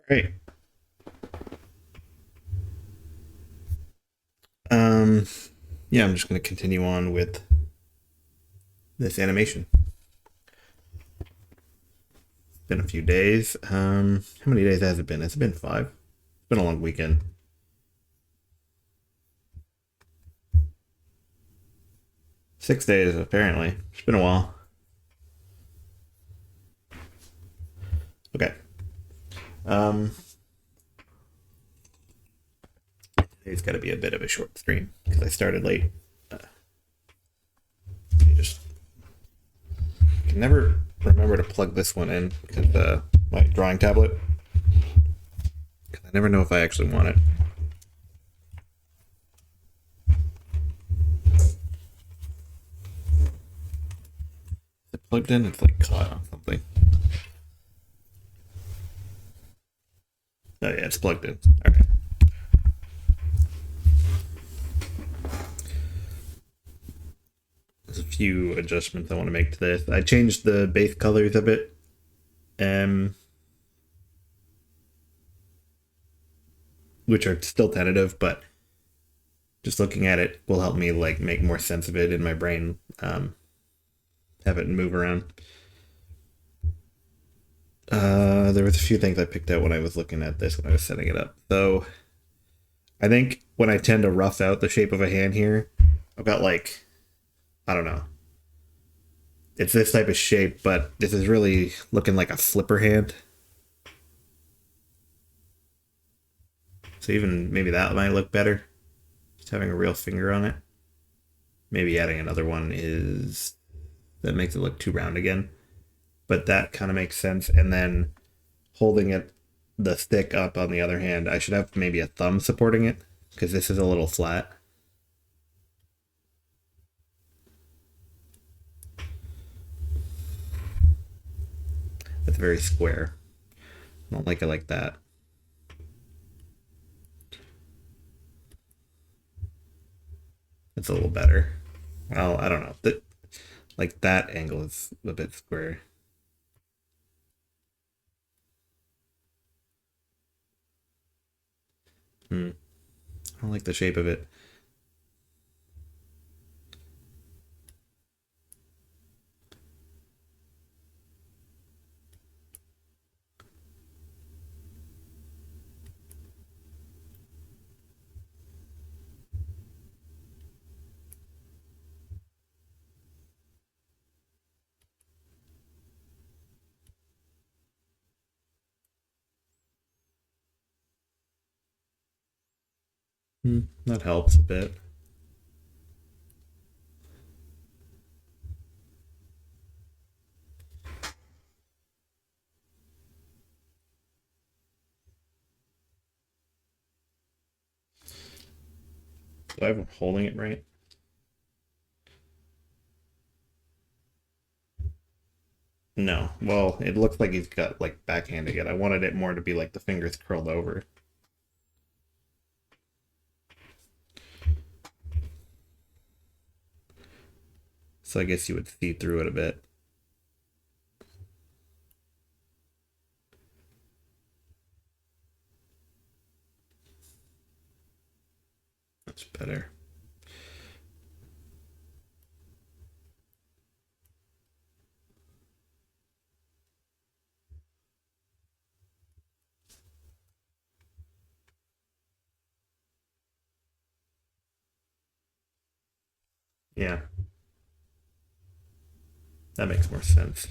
Great. Um, yeah, I'm just going to continue on with this animation. It's been a few days. How many days has it been? Has it been 5? It's been a long weekend. 6 days, apparently. It's been a while. Okay. Um, Today's got to be a bit of a short stream because I started late. I just can never remember to plug this one in because my drawing tablet. Because I never know if I actually want it. Is it plugged in? It's like caught on something. Oh yeah, it's plugged in. All right. There's a few adjustments I want to make to this. I changed the base colors a bit. Um, which are still tentative, but just looking at it will help me like make more sense of it in my brain. Have it move around. There was a few things I picked out when I was looking at this when I was setting it up. So I think when I tend to rough out the shape of a hand here, I've got like, I don't know. It's this type of shape, but this is really looking like a flipper hand. So even maybe that might look better. Just having a real finger on it. Maybe adding another one is that makes it look too round again. But that kind of makes sense. And then holding it, the stick up on the other hand, I should have maybe a thumb supporting it because this is a little flat. It's very square. I don't like it like that. It's a little better. Well, I don't know. Like that angle is a bit square. I don't like the shape of it. That helps a bit. Do I have holding it right? No. Well, it looks like he's got like backhanding it. I wanted it more to be like the fingers curled over. So I guess you would see through it a bit. That's better. Yeah, that makes more sense.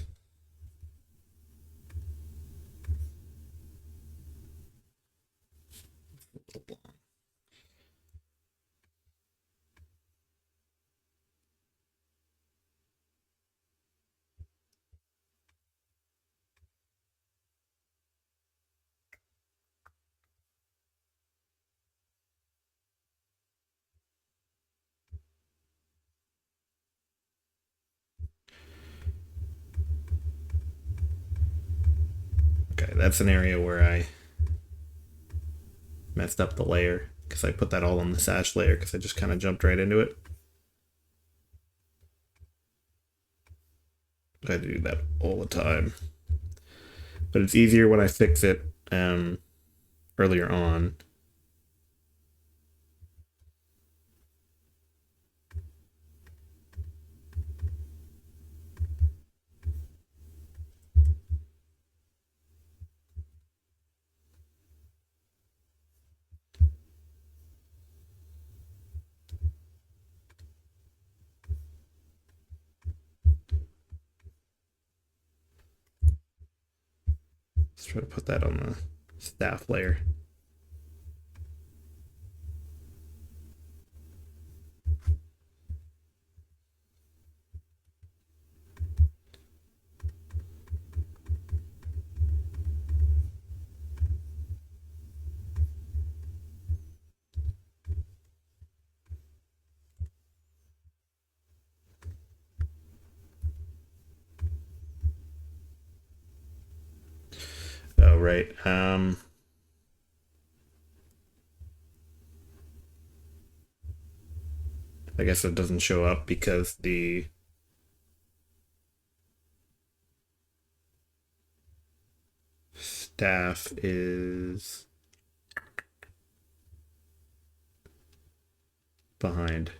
Okay, that's an area where I messed up the layer because I put that all on the sash layer because I just kind of jumped right into it. I do that all the time. But it's easier when I fix it earlier on. Let's try to put that on the staff layer. Oh, right. I guess it doesn't show up because the staff is behind.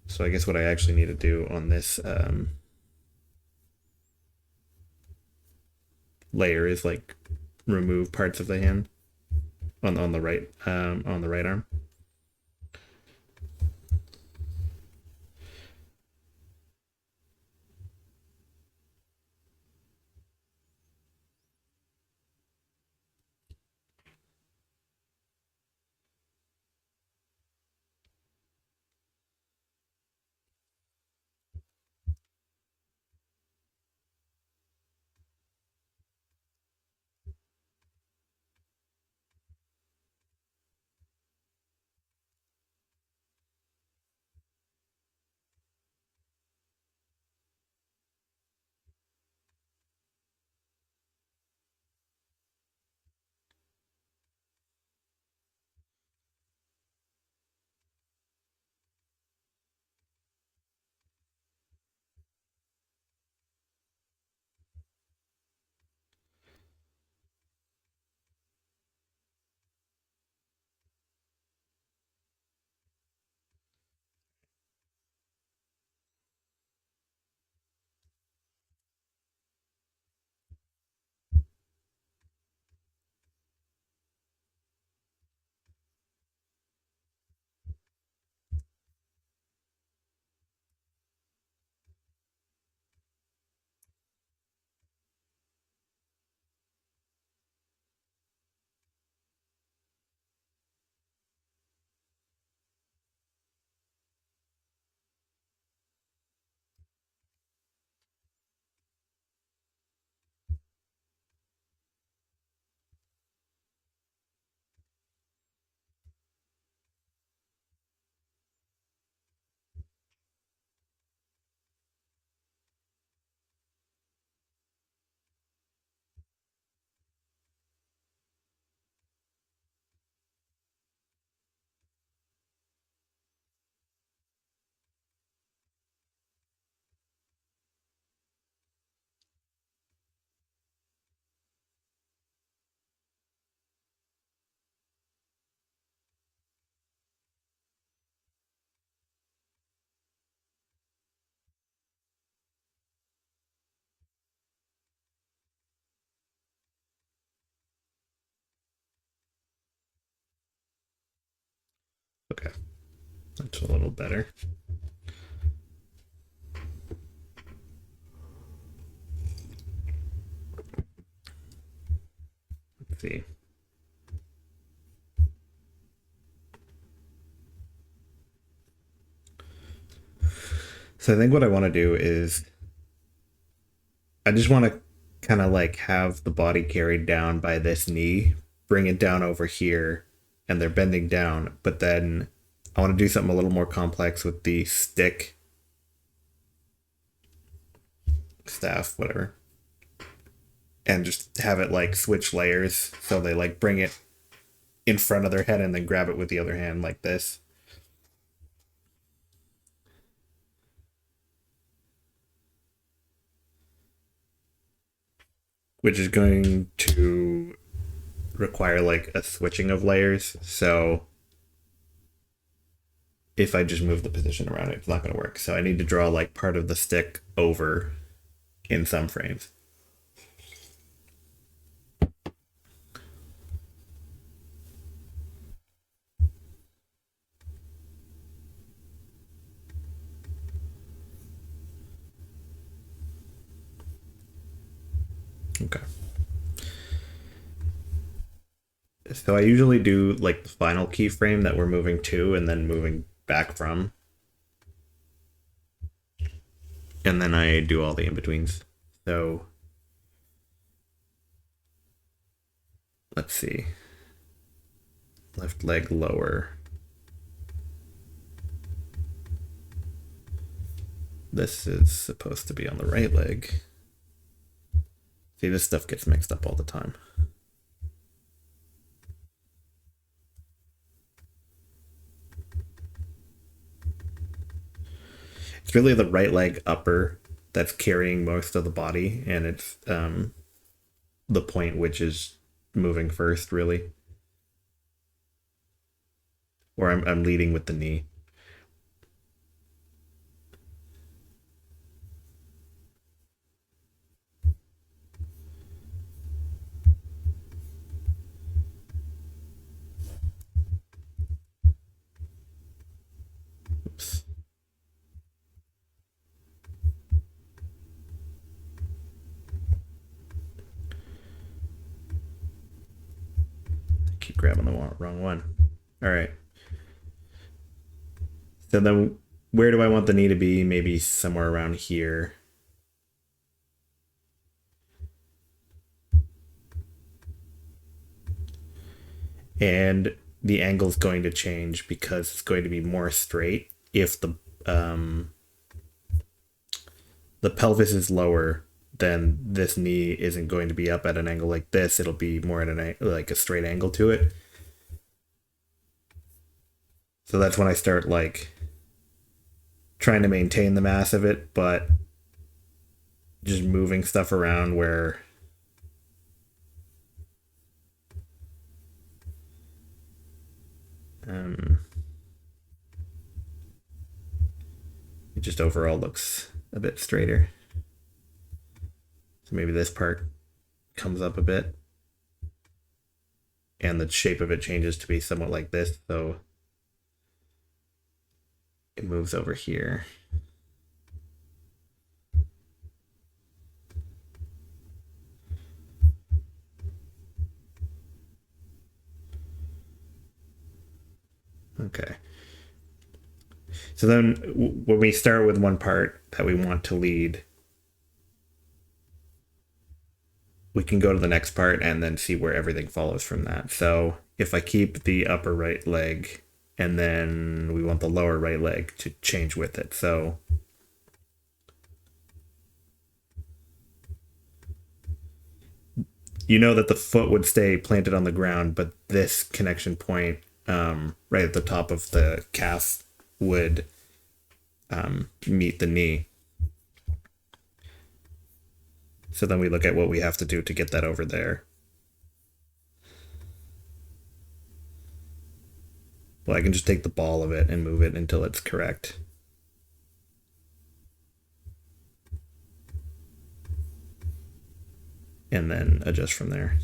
So I guess what I actually need to do on this layer is like remove parts of the hand on the right arm. Okay, that's a little better. Let's see. So I think what I want to do is I just want to kind of like have the body carried down by this knee, bring it down over here, and they're bending down. But then I want to do something a little more complex with the stick, staff, whatever, and just have it like switch layers so they like bring it in front of their head and then grab it with the other hand like this. Which is going to require like a switching of layers. So if I just move the position around, it's not going to work. So I need to draw like part of the stick over in some frames. Okay. So I usually do like the final keyframe that we're moving to and then moving back from. And then I do all the in-betweens. So let's see. Left leg lower. This is supposed to be on the right leg. See, this stuff gets mixed up all the time. It's really the right leg upper that's carrying most of the body, and it's the point which is moving first, really. Or I'm leading with the knee. Oops. Keep grabbing the wrong one. All right. So then where do I want the knee to be? Maybe somewhere around here. And the angle is going to change because it's going to be more straight if the pelvis is lower, then this knee isn't going to be up at an angle like this. It'll be more at like a straight angle to it. So that's when I start like trying to maintain the mass of it, but just moving stuff around where it just overall looks a bit straighter. So maybe this part comes up a bit and the shape of it changes to be somewhat like this. So it moves over here. Okay. So then when we start with one part that we want to lead, we can go to the next part and then see where everything follows from that. So if I keep the upper right leg, and then we want the lower right leg to change with it. So you know that the foot would stay planted on the ground, but this connection point right at the top of the calf would meet the knee. So then we look at what we have to do to get that over there. Well, I can just take the ball of it and move it until it's correct. And then adjust from there.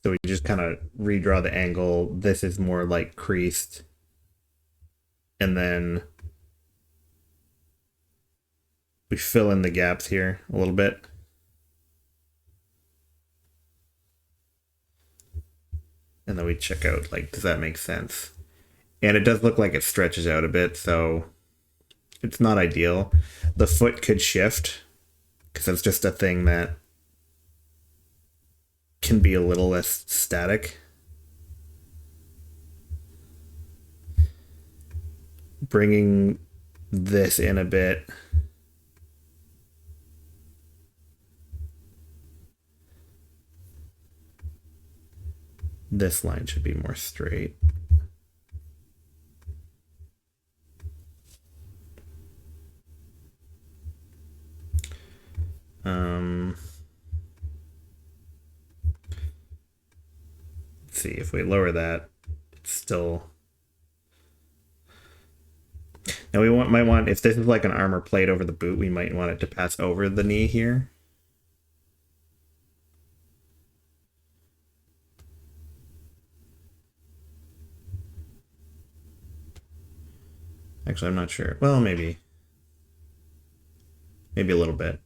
So we just kind of redraw the angle. This is more like creased. And then we fill in the gaps here a little bit. And then we check out, like, does that make sense? And it does look like it stretches out a bit, so it's not ideal. The foot could shift, because that's just a thing that can be a little less static. Bringing this in a bit. This line should be more straight. Let's see, if we lower that, it's still... Now might want, if this is like an armor plate over the boot, we might want it to pass over the knee here. Actually, I'm not sure. Well, maybe. Maybe a little bit.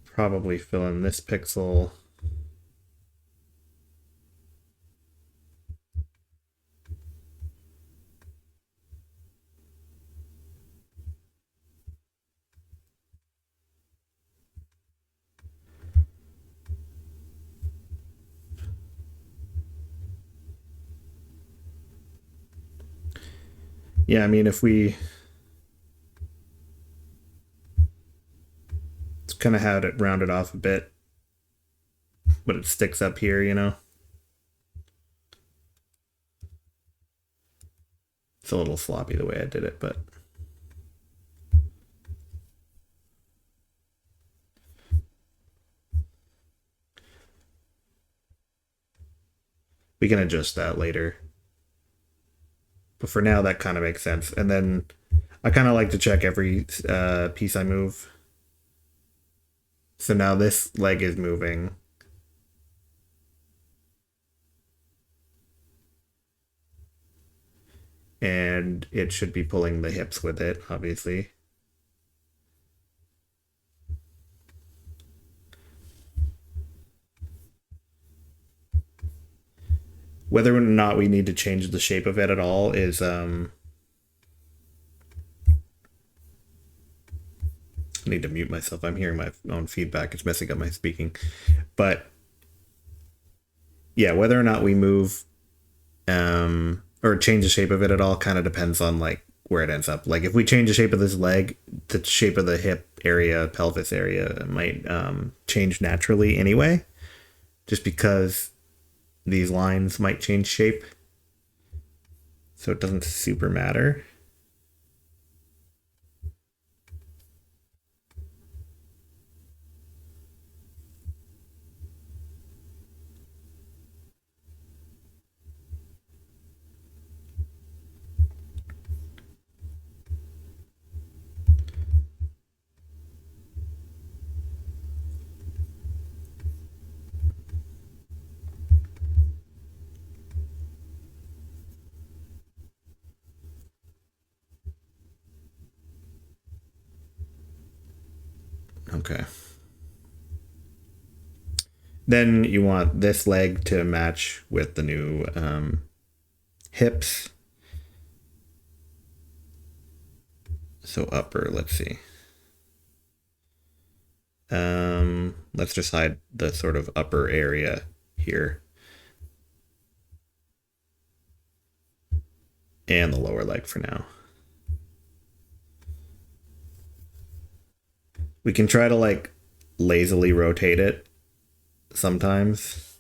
Probably fill in this pixel. Yeah, I mean, if we... It's kind of had it rounded off a bit, but it sticks up here, you know? It's a little sloppy the way I did it, but... We can adjust that later. But for now, that kind of makes sense. And then I kind of like to check every piece I move. So now this leg is moving. And it should be pulling the hips with it, obviously. Whether or not we need to change the shape of it at all is I need to mute myself. I'm hearing my own feedback. It's messing up my speaking. But yeah, whether or not we move or change the shape of it at all kind of depends on like where it ends up. Like if we change the shape of this leg, the shape of the hip area, pelvis area might change naturally anyway, just because these lines might change shape. So it doesn't super matter. Okay. Then you want this leg to match with the new hips. So upper, let's see. Let's just hide the sort of upper area here. And the lower leg for now. We can try to like lazily rotate it sometimes.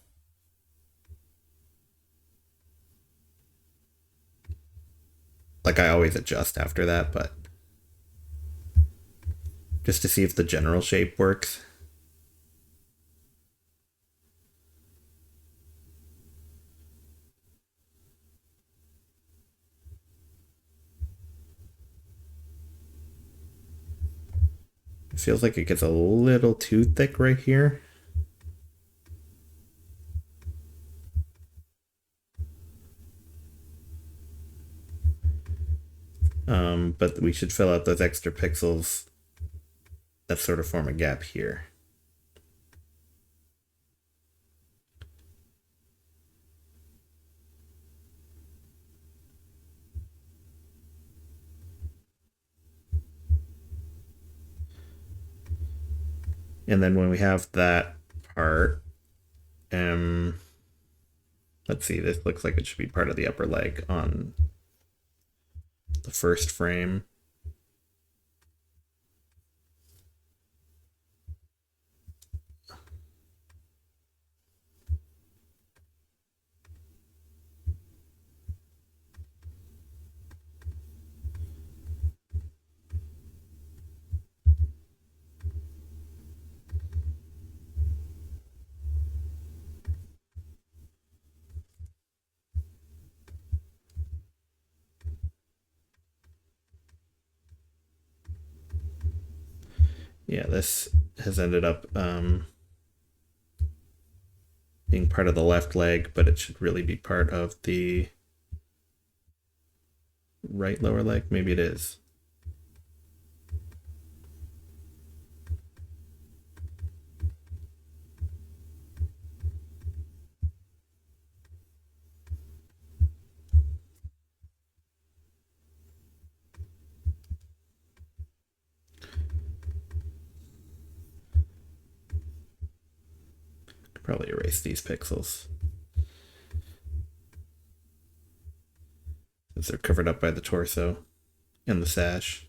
Like I always adjust after that, but just to see if the general shape works. It feels like it gets a little too thick right here. But we should fill out those extra pixels that sort of form a gap here. And then when we have that part, let's see, this looks like it should be part of the upper leg on the first frame. Yeah, this has ended up being part of the left leg, but it should really be part of the right lower leg. Maybe it is. Could probably erase these pixels, since they're covered up by the torso and the sash.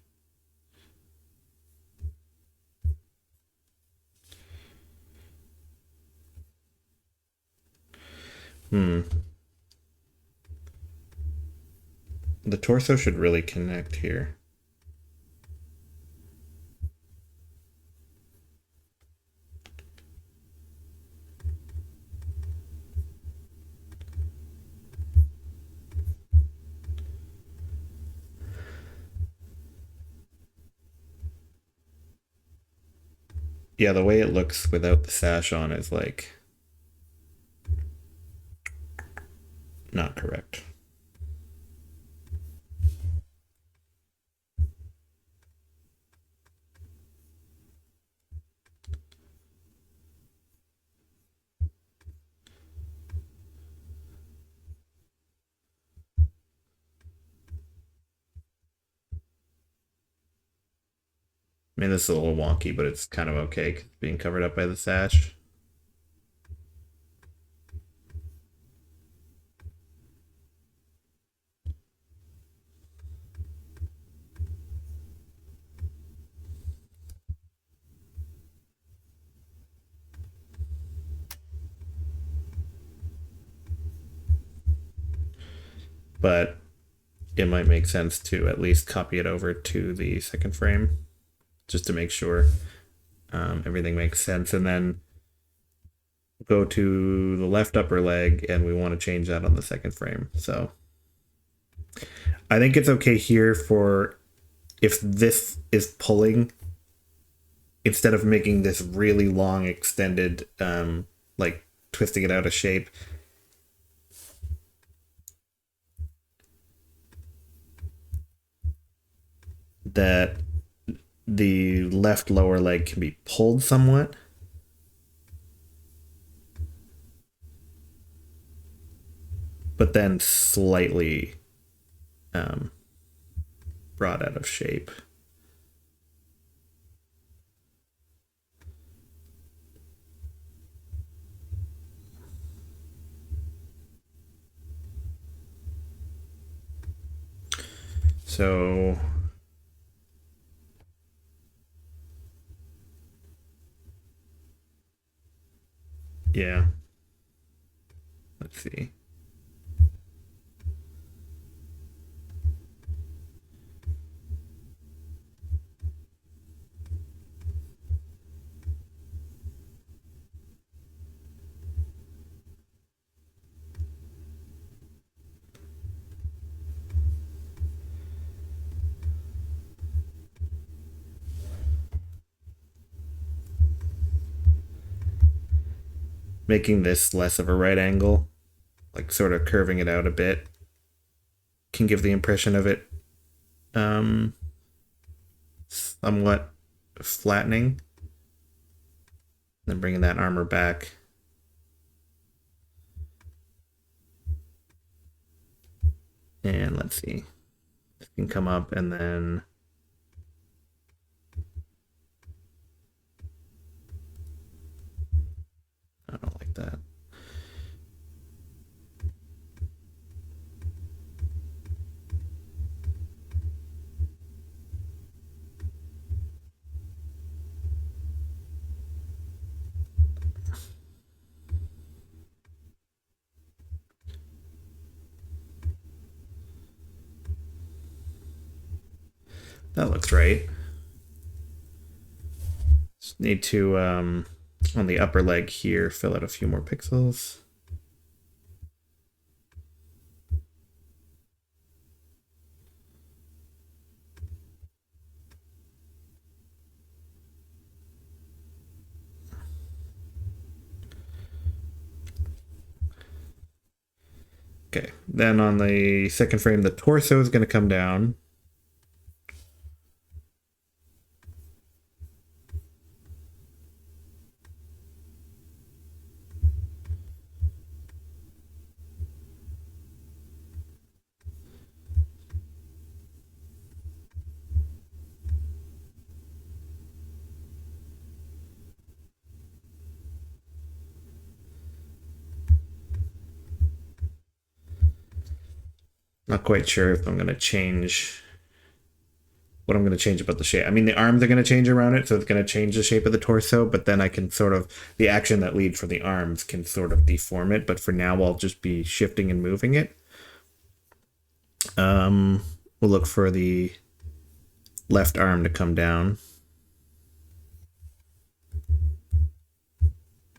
The torso should really connect here. Yeah, the way it looks without the sash on is like not correct. I mean, this is a little wonky, but it's kind of okay being covered up by the sash. But it might make sense to at least copy it over to the second frame, just to make sure everything makes sense, and then go to the left upper leg, and we want to change that on the second frame. So I think it's okay here for if this is pulling, instead of making this really long extended, like twisting it out of shape, that the left lower leg can be pulled somewhat. But then slightly brought out of shape. So yeah, let's see. Making this less of a right angle, like sort of curving it out a bit, can give the impression of it somewhat flattening. Then bringing that armor back. And let's see. This can come up, and then I don't like that. That looks right. Just need to, on the upper leg here, fill out a few more pixels. Okay, then on the second frame, the torso is going to come down. Not quite sure if I'm going to change what I'm going to change about the shape. I mean, the arms are going to change around it, so it's going to change the shape of the torso, but then I can sort of, the action that leads from the arms can sort of deform it, but for now I'll just be shifting and moving it. We'll look for the left arm to come down.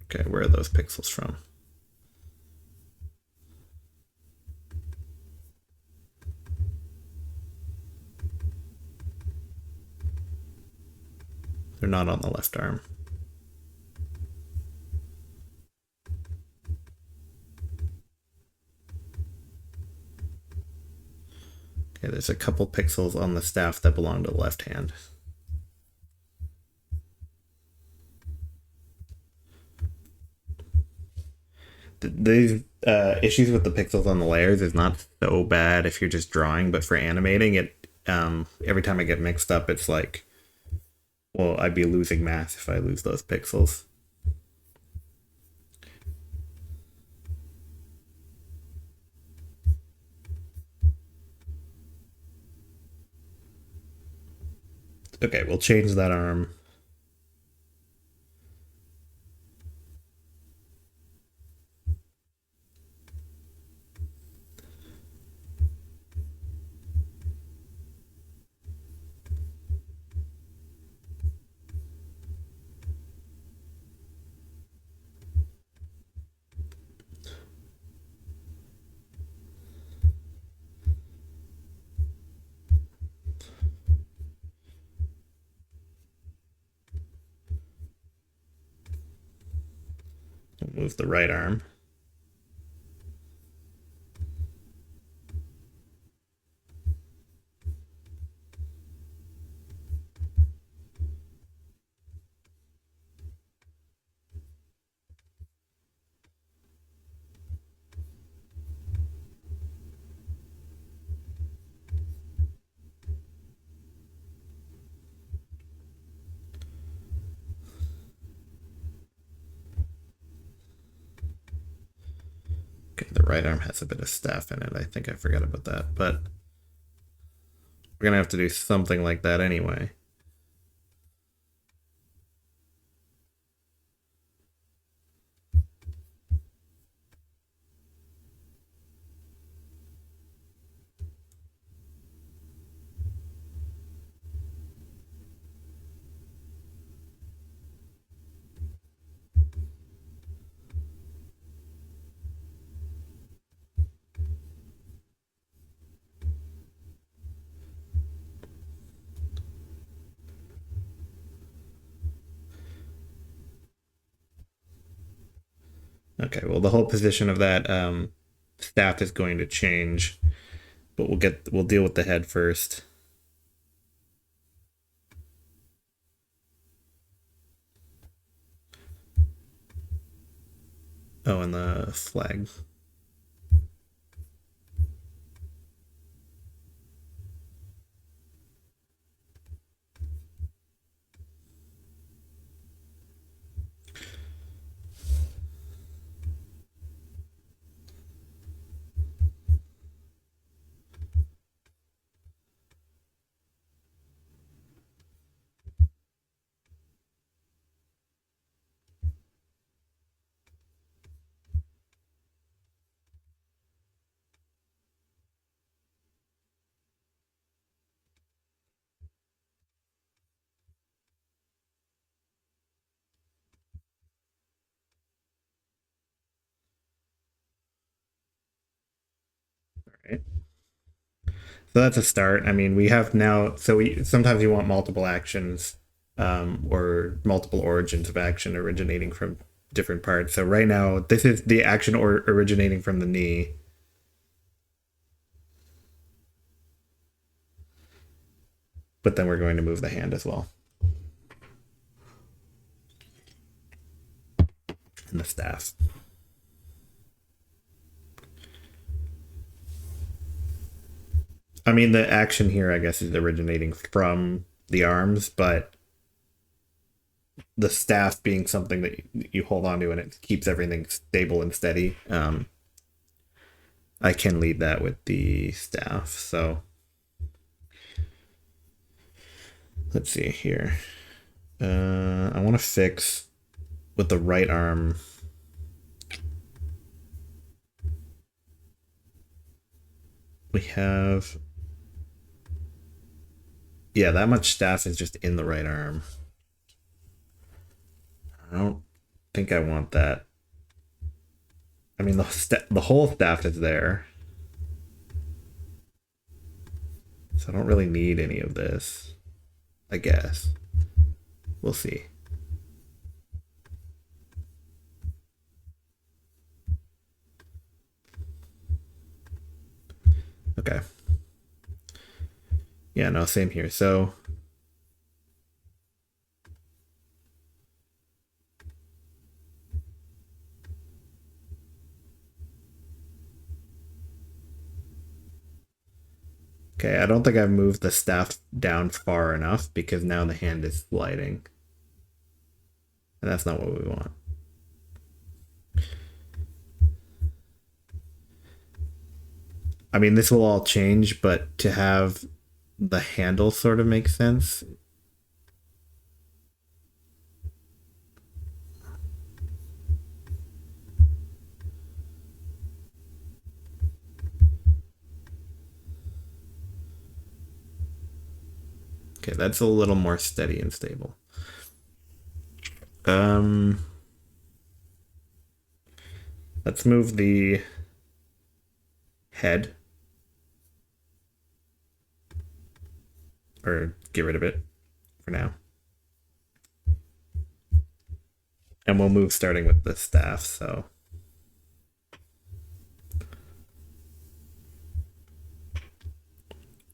Okay, where are those pixels from? They're not on the left arm. Okay, there's a couple pixels on the staff that belong to the left hand. The issues with the pixels on the layers is not so bad if you're just drawing, but for animating it, every time I get mixed up, it's like, well, I'd be losing math if I lose those pixels. Okay, we'll change that arm. Move the right arm. Okay, the right arm has a bit of staff in it. I think I forgot about that, but we're gonna have to do something like that anyway. Okay, well, the whole position of that staff is going to change, but we'll deal with the head first. Oh, and the flag. Right. So that's a start. I mean, we have now. So we sometimes you want multiple actions, or multiple origins of action originating from different parts. So right now, this is the action or originating from the knee. But then we're going to move the hand as well. And the staff. I mean, the action here, I guess, is originating from the arms, but the staff being something that you hold on to and it keeps everything stable and steady. I can lead that with the staff. So let's see here. I want to fix with the right arm. We have, yeah, that much staff is just in the right arm. I don't think I want that. I mean, the whole staff is there. So I don't really need any of this, I guess. We'll see. Okay. Yeah, no, same here. So okay, I don't think I've moved the staff down far enough because now the hand is sliding. And that's not what we want. I mean, this will all change, but to have the handle sort of make sense. Okay, that's a little more steady and stable. Let's move the head. Or get rid of it for now. And we'll move starting with the staff, so.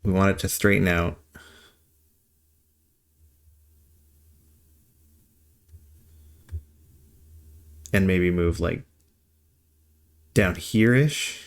We want it to straighten out. And maybe move like down here-ish.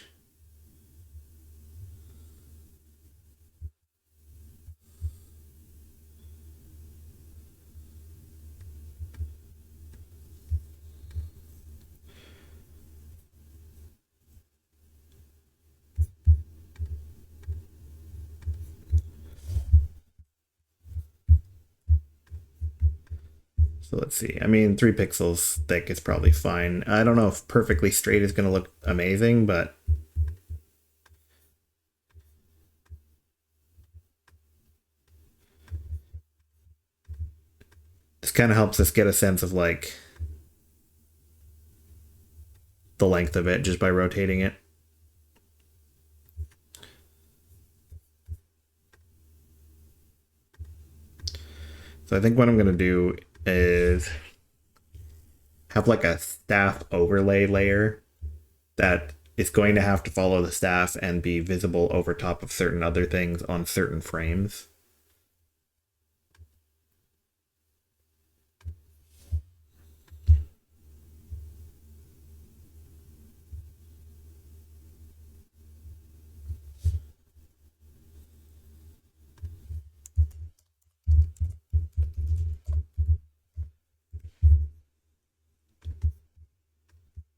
So let's see. I mean, 3 pixels thick is probably fine. I don't know if perfectly straight is going to look amazing, but this kind of helps us get a sense of like the length of it just by rotating it. So I think what I'm going to do is have like a staff overlay layer that is going to have to follow the staff and be visible over top of certain other things on certain frames.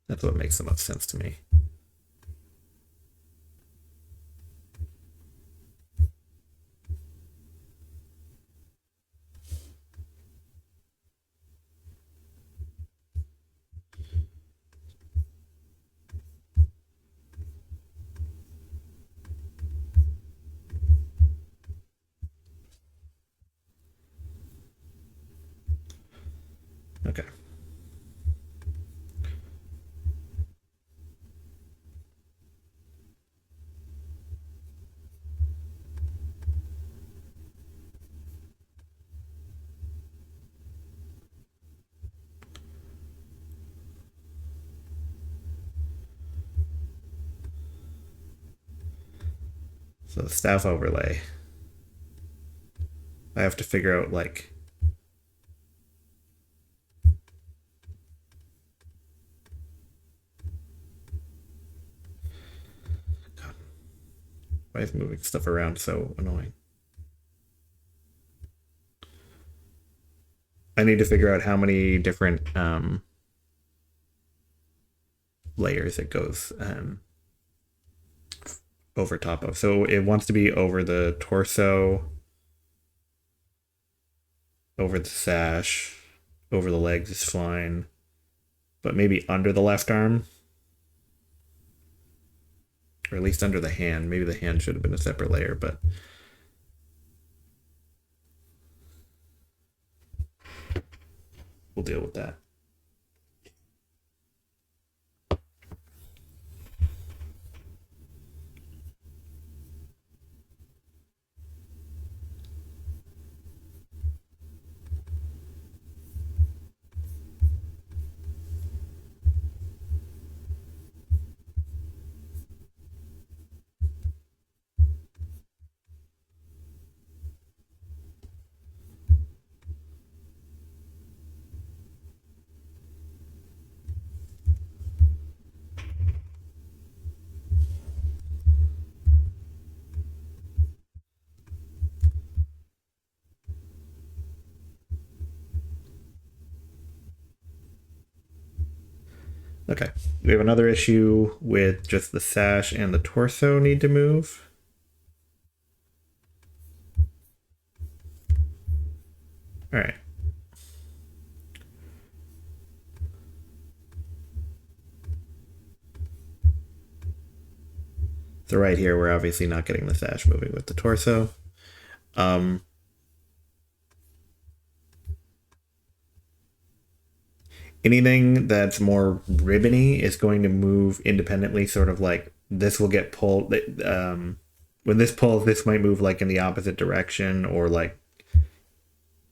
That's what makes the most sense to me. Okay. So the staff overlay. I have to figure out like God, why is moving stuff around so annoying? I need to figure out how many different layers it goes over top of. So it wants to be over the torso, over the sash, over the legs is fine, but maybe under the left arm, or at least under the hand. Maybe the hand should have been a separate layer, but we'll deal with that. Okay, we have another issue with just the sash and the torso need to move. All right. So right here, we're obviously not getting the sash moving with the torso. Anything that's more ribbony is going to move independently, sort of like this will get pulled. When this pulls, this might move like in the opposite direction, or like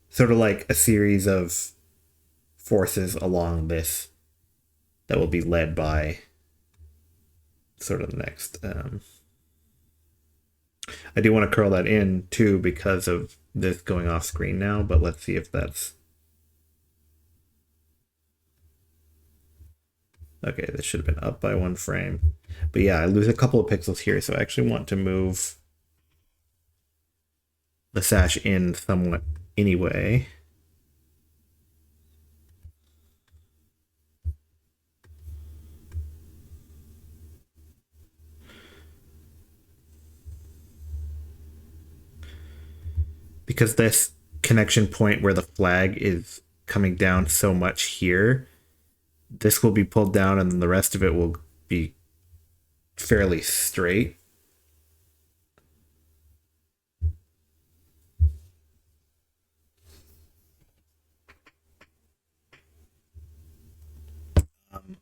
sort of like a series of forces along this that will be led by sort of the next. I do want to curl that in too because of this going off screen now, but let's see if that's. Okay, this should have been up by 1 frame. But yeah, I lose a couple of pixels here, so I actually want to move the sash in somewhat anyway. Because this connection point where the flag is coming down so much here, this will be pulled down and then the rest of it will be fairly straight.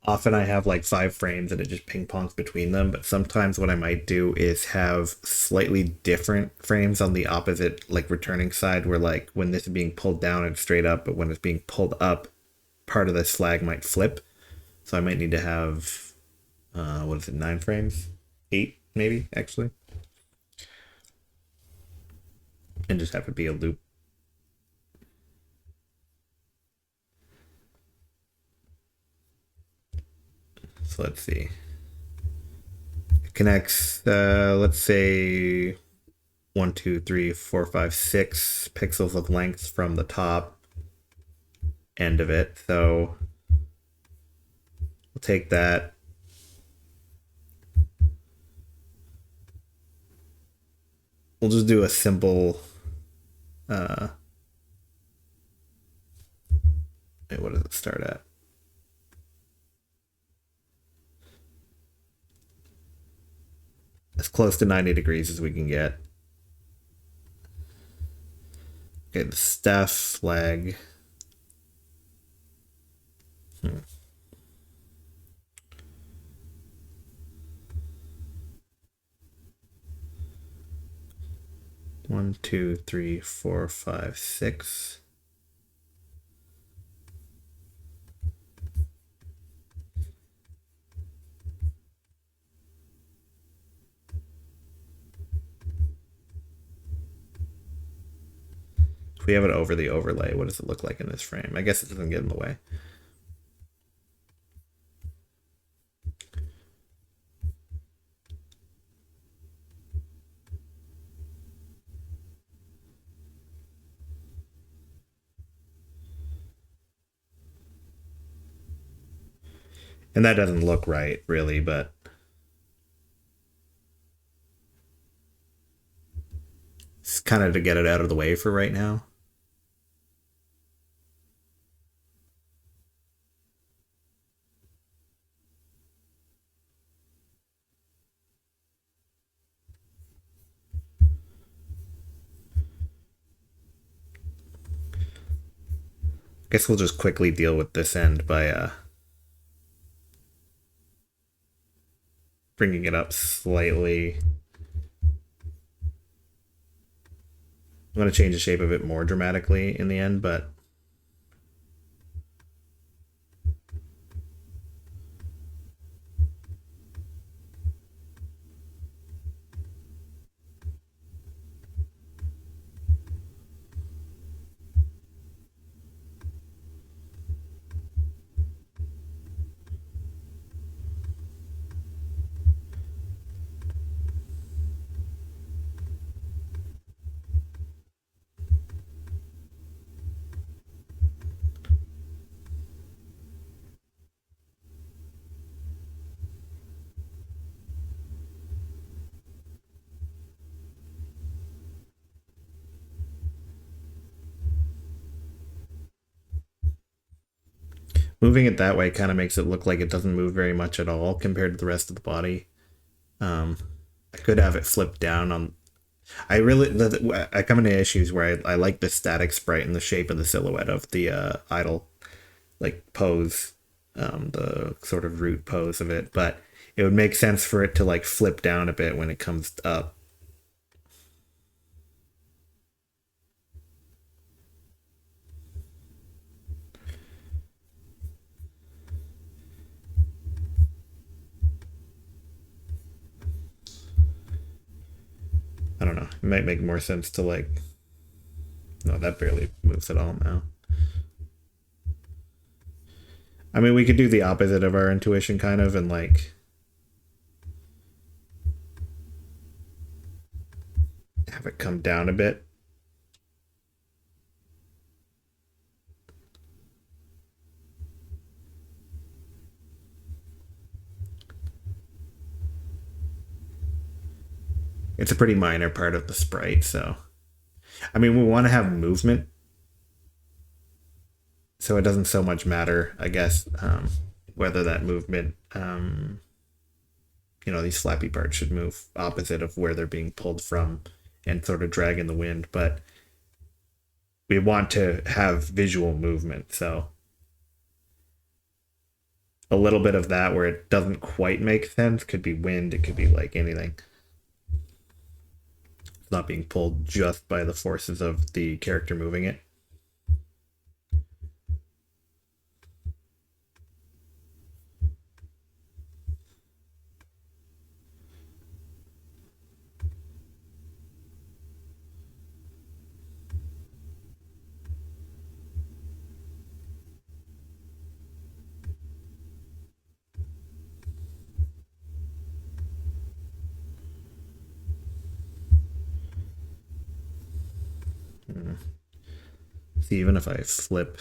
Often I have like 5 frames and it just ping pongs between them, but sometimes what I might do is have slightly different frames on the opposite, like returning side, where like when this is being pulled down it's straight up, but when it's being pulled up, part of this flag might flip. So I might need to have, 9 frames? 8 maybe, actually. And just have it be a loop. So let's see. It connects, let's say 1, 2, 3, 4, 5, 6 pixels of length from the top end of it. So we'll take that. We'll just do a simple, what does it start at? As close to 90 degrees as we can get. Okay, the staff flag. 1, 2, 3, 4, 5, 6. we have it over the overlay, what does it look like in this frame? I guess it doesn't get in the way. And that doesn't look right, really, but it's kind of to get it out of the way for right now. Guess we'll just quickly deal with this end by bringing it up slightly. I'm going to change the shape of it more dramatically in the end, but moving it that way kind of makes it look like it doesn't move very much at all compared to the rest of the body. I could have it flipped down on. I come into issues where I like the static sprite and the shape of the silhouette of the idle, like pose, the sort of root pose of it, but it would make sense for it to like flip down a bit when it comes up. I don't know. It might make more sense to like. No, that barely moves at all now. I mean, we could do the opposite of our intuition, kind of, and like have it come down a bit. It's a pretty minor part of the sprite, so I mean, we want to have movement, so it doesn't so much matter, I guess, whether that movement, these flappy parts should move opposite of where they're being pulled from and sort of drag in the wind, but we want to have visual movement, so a little bit of that where it doesn't quite make sense could be wind, it could be like anything. It's not being pulled just by the forces of the character moving it. See, even if I flip,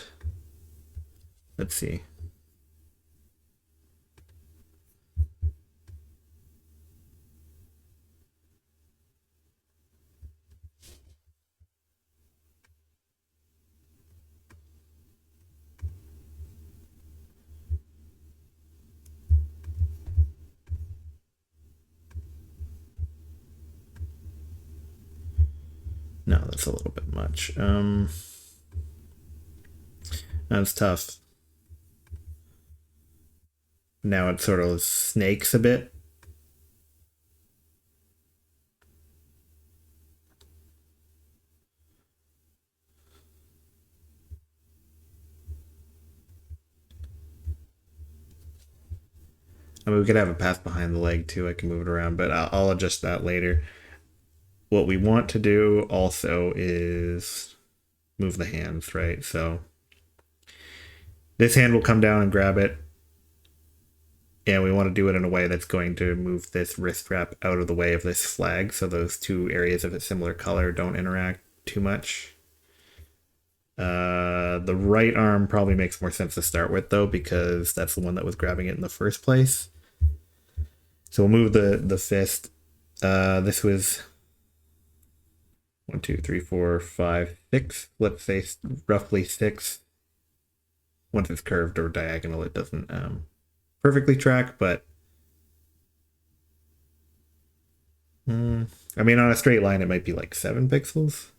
let's see. No, that's a little bit much. That's tough. Now it sort of snakes a bit. I mean, we could have a path behind the leg too. I can move it around, but I'll adjust that later. What we want to do also is move the hands, right? So this hand will come down and grab it. And we want to do it in a way that's going to move this wrist strap out of the way of this flag, so those two areas of a similar color don't interact too much. The right arm probably makes more sense to start with, though, because that's the one that was grabbing it in the first place. So we'll move the fist. This was 1, 2, 3, 4, 5, 6. Let's say roughly 6. Once it's curved or diagonal, it doesn't perfectly track, but I mean, on a straight line, it might be like 7 pixels.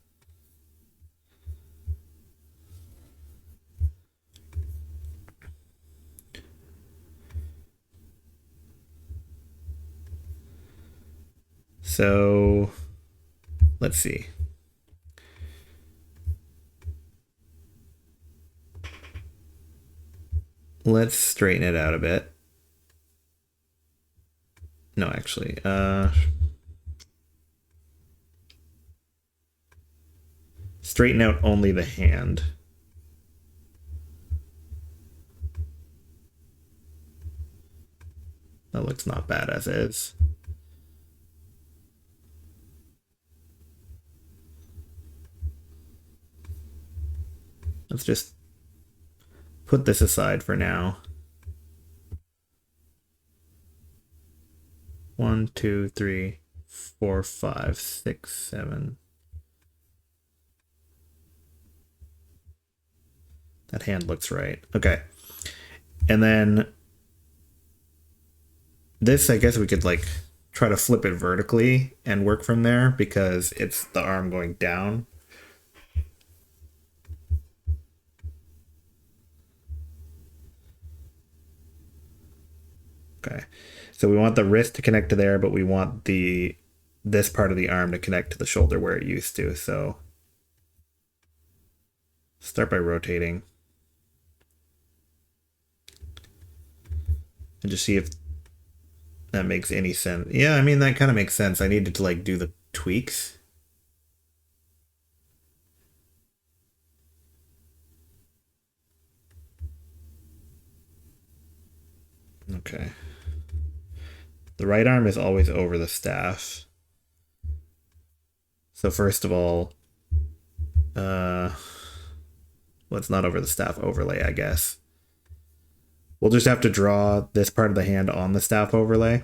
So let's see. Let's straighten it out a bit. No, actually, straighten out only the hand. That looks not bad as is. Let's just put this aside for now. 1, 2, 3, 4, 5, 6, 7. That hand looks right. Okay. And then this, I guess we could like try to flip it vertically and work from there because it's the arm going down. Okay. So we want the wrist to connect to there, but we want this part of the arm to connect to the shoulder where it used to. So start by rotating. And just see if that makes any sense. Yeah, I mean, that kind of makes sense. I needed to like do the tweaks. Okay. The right arm is always over the staff. So first of all, well, it's not over the staff overlay, I guess. We'll just have to draw this part of the hand on the staff overlay.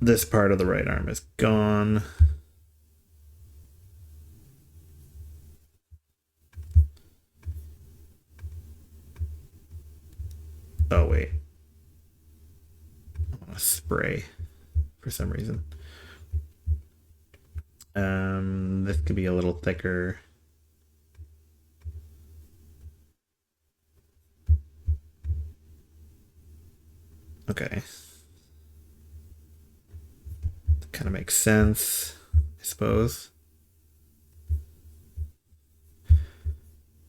This part of the right arm is gone. Oh, wait. I want to spray for some reason. This could be a little thicker. Okay. Kind of makes sense, I suppose.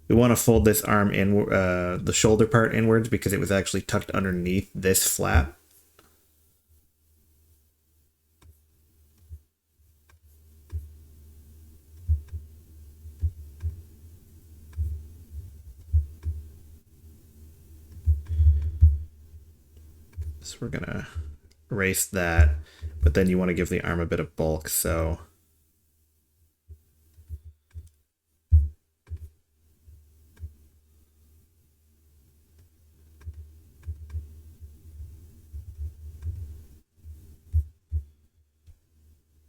We want to fold this arm in, the shoulder part inwards because it was actually tucked underneath this flap. So we're gonna erase that, but then you want to give the arm a bit of bulk, so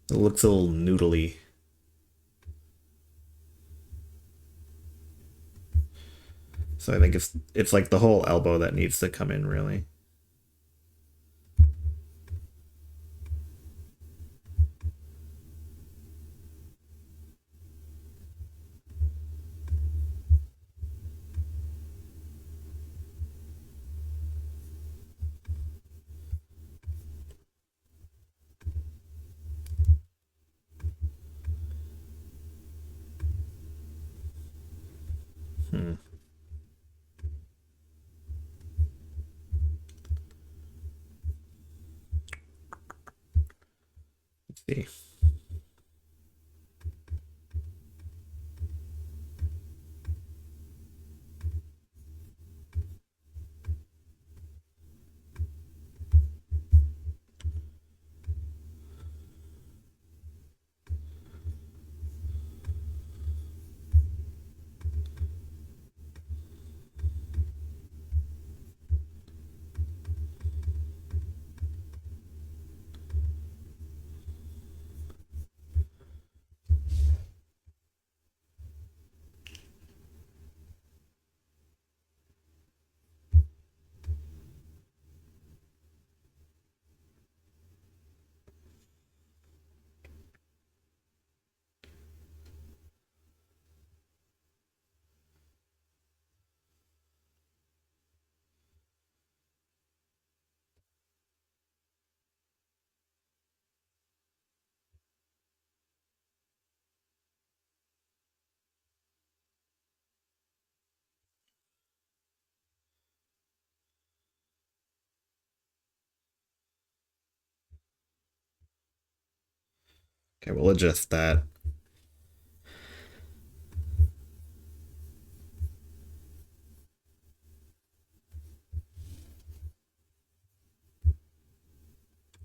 it looks a little noodly. So I think it's like the whole elbow that needs to come in, really. Let's see. Okay, we'll adjust that.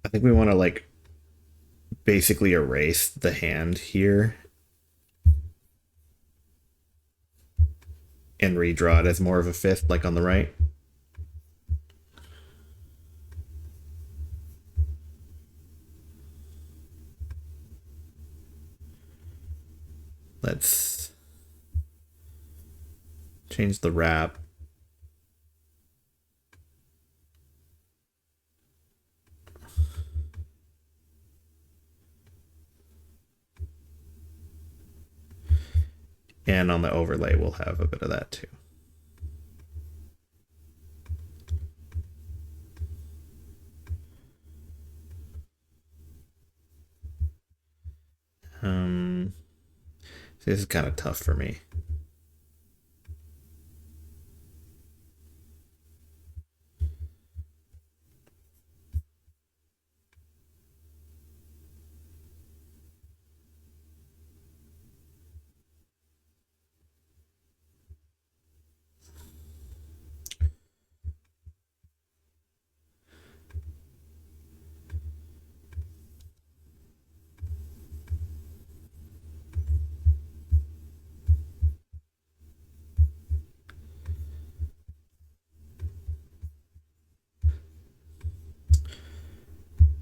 I think we want to like basically erase the hand here and redraw it as more of a fifth, like on the right. Let's change the wrap. And on the overlay, we'll have a bit of that too. This is kind of tough for me.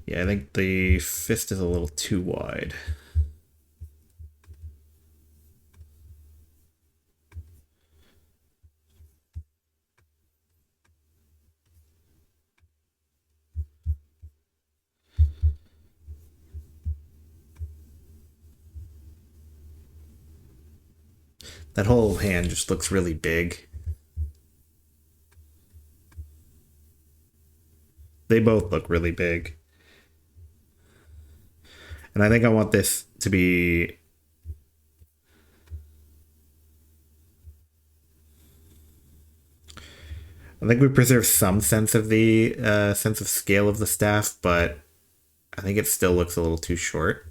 Yeah, I think the fist is a little too wide. That whole hand just looks really big. They both look really big. And I think I want this to be... I think we preserve some sense of the sense of scale of the staff, but I think it still looks a little too short.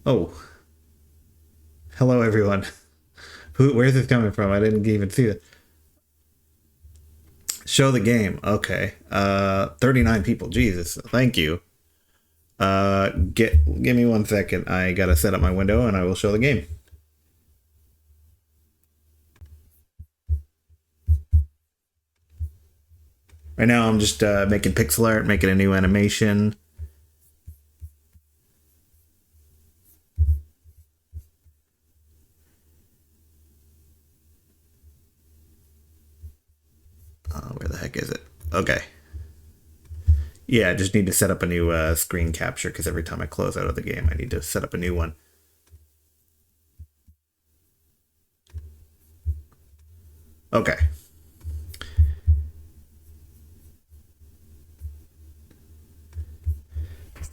Oh. Hello, everyone. Where's this coming from? I didn't even see it. Show the game. Okay. 39 people. Jesus. Thank you. Give me 1 second. I gotta set up my window and I will show the game. Right now I'm just making pixel art, making a new animation. Where the heck is it? Okay. Yeah, I just need to set up a new screen capture because every time I close out of the game, I need to set up a new one. Okay.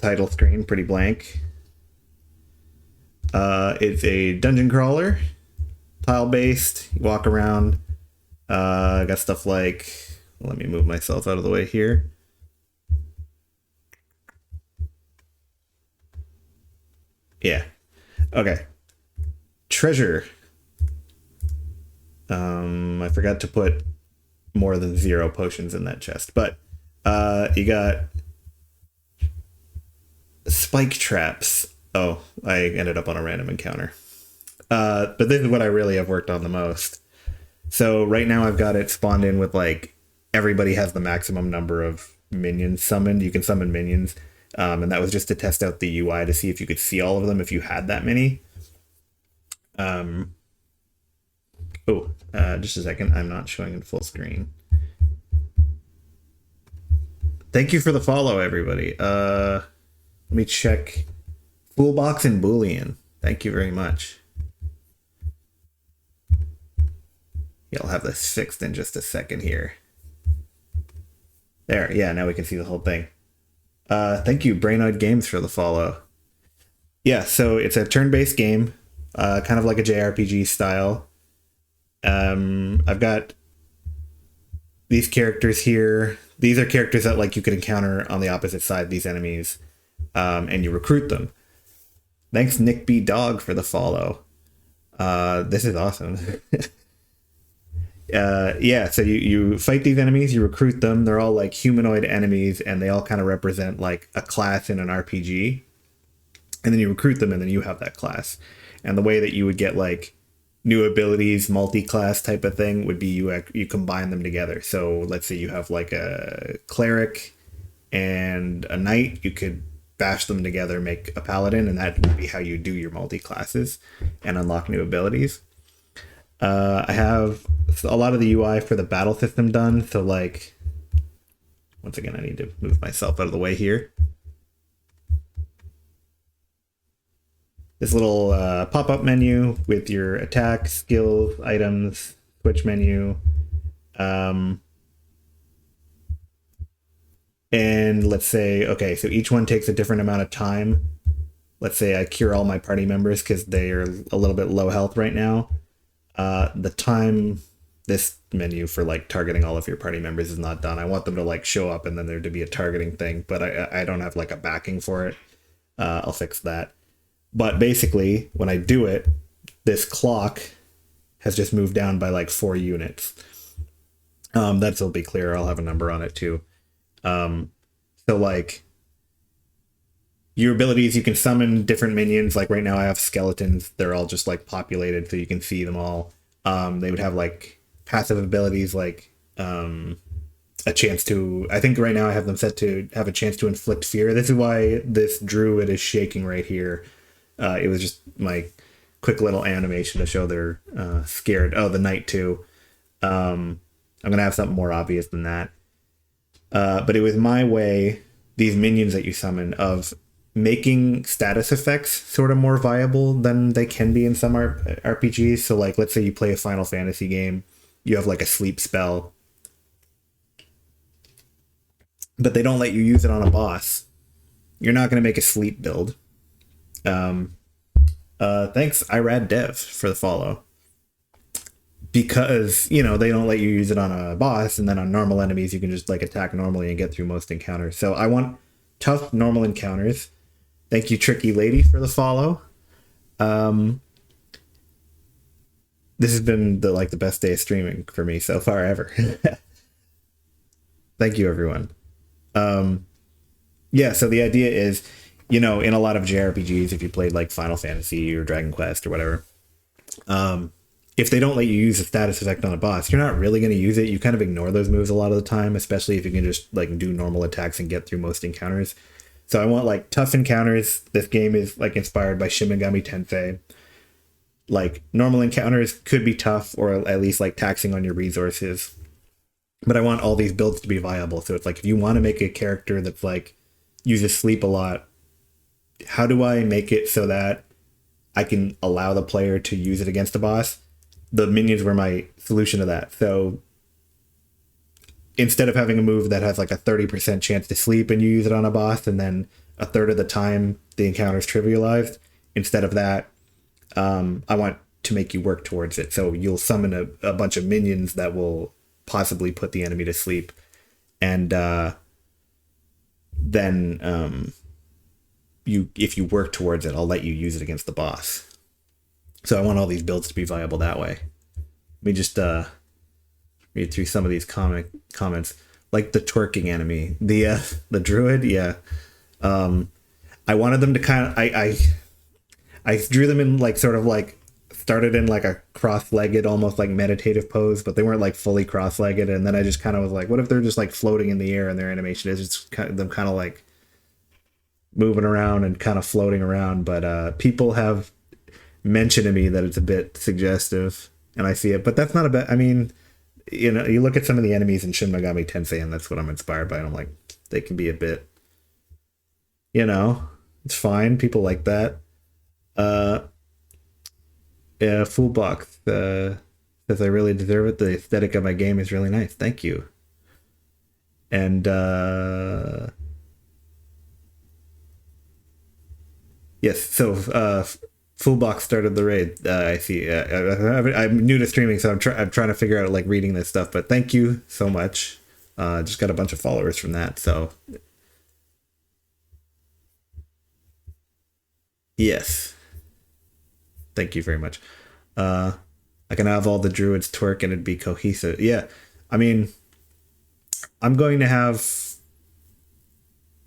Title screen, pretty blank. It's a dungeon crawler, tile based. You walk around. Got stuff like, let me move myself out of the way here. Yeah. Okay. Treasure. I forgot to put more than 0 potions in that chest, but you got spike traps. Oh, I ended up on a random encounter. But this is what I really have worked on the most. So right now I've got it spawned in with like everybody has the maximum number of minions summoned. You can summon minions. And that was just to test out the UI to see if you could see all of them if you had that many. Just a second. I'm not showing in full screen. Thank you for the follow, everybody. Let me check. Foolbox and Boolean. Thank you very much. Yeah, I'll have this fixed in just a second here. There, yeah, now we can see the whole thing. Thank you, Brainoid Games, for the follow. Yeah, so it's a turn-based game, kind of like a JRPG style. I've got these characters here. These are characters that like you could encounter on the opposite side, these enemies, and you recruit them. Thanks, Nick B. Dog, for the follow. This is awesome. Yeah, so you fight these enemies, you recruit them. They're all like humanoid enemies, and they all kind of represent like a class in an RPG. And then you recruit them, and then you have that class. And the way that you would get like new abilities, multi-class type of thing, would be you combine them together. So let's say you have like a cleric and a knight, you could bash them together, make a paladin, and that would be how you do your multi-classes and unlock new abilities. I have a lot of the UI for the battle system done. So like, once again, I need to move myself out of the way here. This little pop-up menu with your attack, skills, items, switch menu. And let's say, okay, so each one takes a different amount of time. Let's say I cure all my party members because they are a little bit low health right now. The time this menu for like targeting all of your party members is not done. I want them to like show up and then there to be a targeting thing, but I don't have like a backing for it. I'll fix that. But basically, when I do it, this clock has just moved down by like 4 units. That'll be clear. I'll have a number on it too. So like your abilities, you can summon different minions. Like right now I have skeletons. They're all just like populated so you can see them all. They would have like passive abilities like a chance to, I think right now I have them set to have a chance to inflict fear. This is why this druid is shaking right here. It was just my quick little animation to show they're scared. Oh, the knight too. I'm going to have something more obvious than that. But it was my way, these minions that you summon, of making status effects sort of more viable than they can be in some RPGs. So like, let's say you play a Final Fantasy game, you have like a sleep spell, but they don't let you use it on a boss. You're not going to make a sleep build. Thanks, IRADDev, for the follow. Because, you know, they don't let you use it on a boss, and then on normal enemies, you can just like attack normally and get through most encounters. So I want tough normal encounters. Thank you, Tricky Lady, for the follow. This has been the best day of streaming for me so far ever. Thank you, everyone. Yeah, so the idea is, you know, in a lot of JRPGs, if you played like Final Fantasy or Dragon Quest or whatever, if they don't let you use a status effect on a boss, you're not really going to use it. You kind of ignore those moves a lot of the time, especially if you can just like do normal attacks and get through most encounters. So I want like tough encounters. This game is like inspired by Shin Megami Tensei. Like normal encounters could be tough or at least like taxing on your resources. But I want all these builds to be viable. So it's like, if you want to make a character that's like uses sleep a lot, how do I make it so that I can allow the player to use it against a boss? The minions were my solution to that. So instead of having a move that has like a 30% chance to sleep and you use it on a boss, and then a third of the time the encounter is trivialized, instead of that, I want to make you work towards it. So you'll summon a bunch of minions that will possibly put the enemy to sleep. And then if you work towards it, I'll let you use it against the boss. So I want all these builds to be viable that way. Let me just read through some of these comments. Like the twerking enemy, the druid, yeah. I wanted them to kind of I drew them in like sort of like started in like a cross-legged, almost like meditative pose, but they weren't like fully cross-legged. And then I just kind of was like, what if they're just like floating in the air and their animation is just them kind of like moving around and kind of floating around. But people have mentioned to me that it's a bit suggestive, and I see it. But that's not a bad. I mean, you know, you look at some of the enemies in Shin Megami Tensei, and that's what I'm inspired by. And I'm like, they can be a bit, you know, it's fine. People like that. Yeah, Foolbox says I really deserve it. The aesthetic of my game is really nice. Thank you. And yes, so Foolbox started the raid. I see. I'm new to streaming, so I'm trying to figure out like reading this stuff. But thank you so much. Just got a bunch of followers from that. So yes. Thank you very much. I can have all the druids twerk and it'd be cohesive. Yeah, I mean, I'm going to have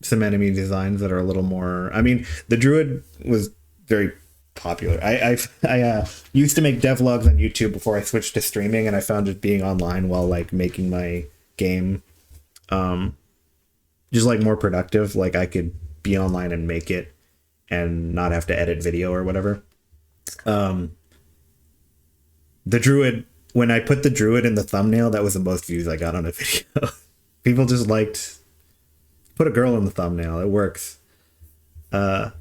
some enemy designs that are a little more. I mean, the druid was very popular. I used to make devlogs on YouTube before I switched to streaming, and I found it being online while like making my game, just like more productive. Like I could be online and make it and not have to edit video or whatever. The druid, when I put the druid in the thumbnail, that was the most views I got on a video. People just liked, put a girl in the thumbnail. It works. You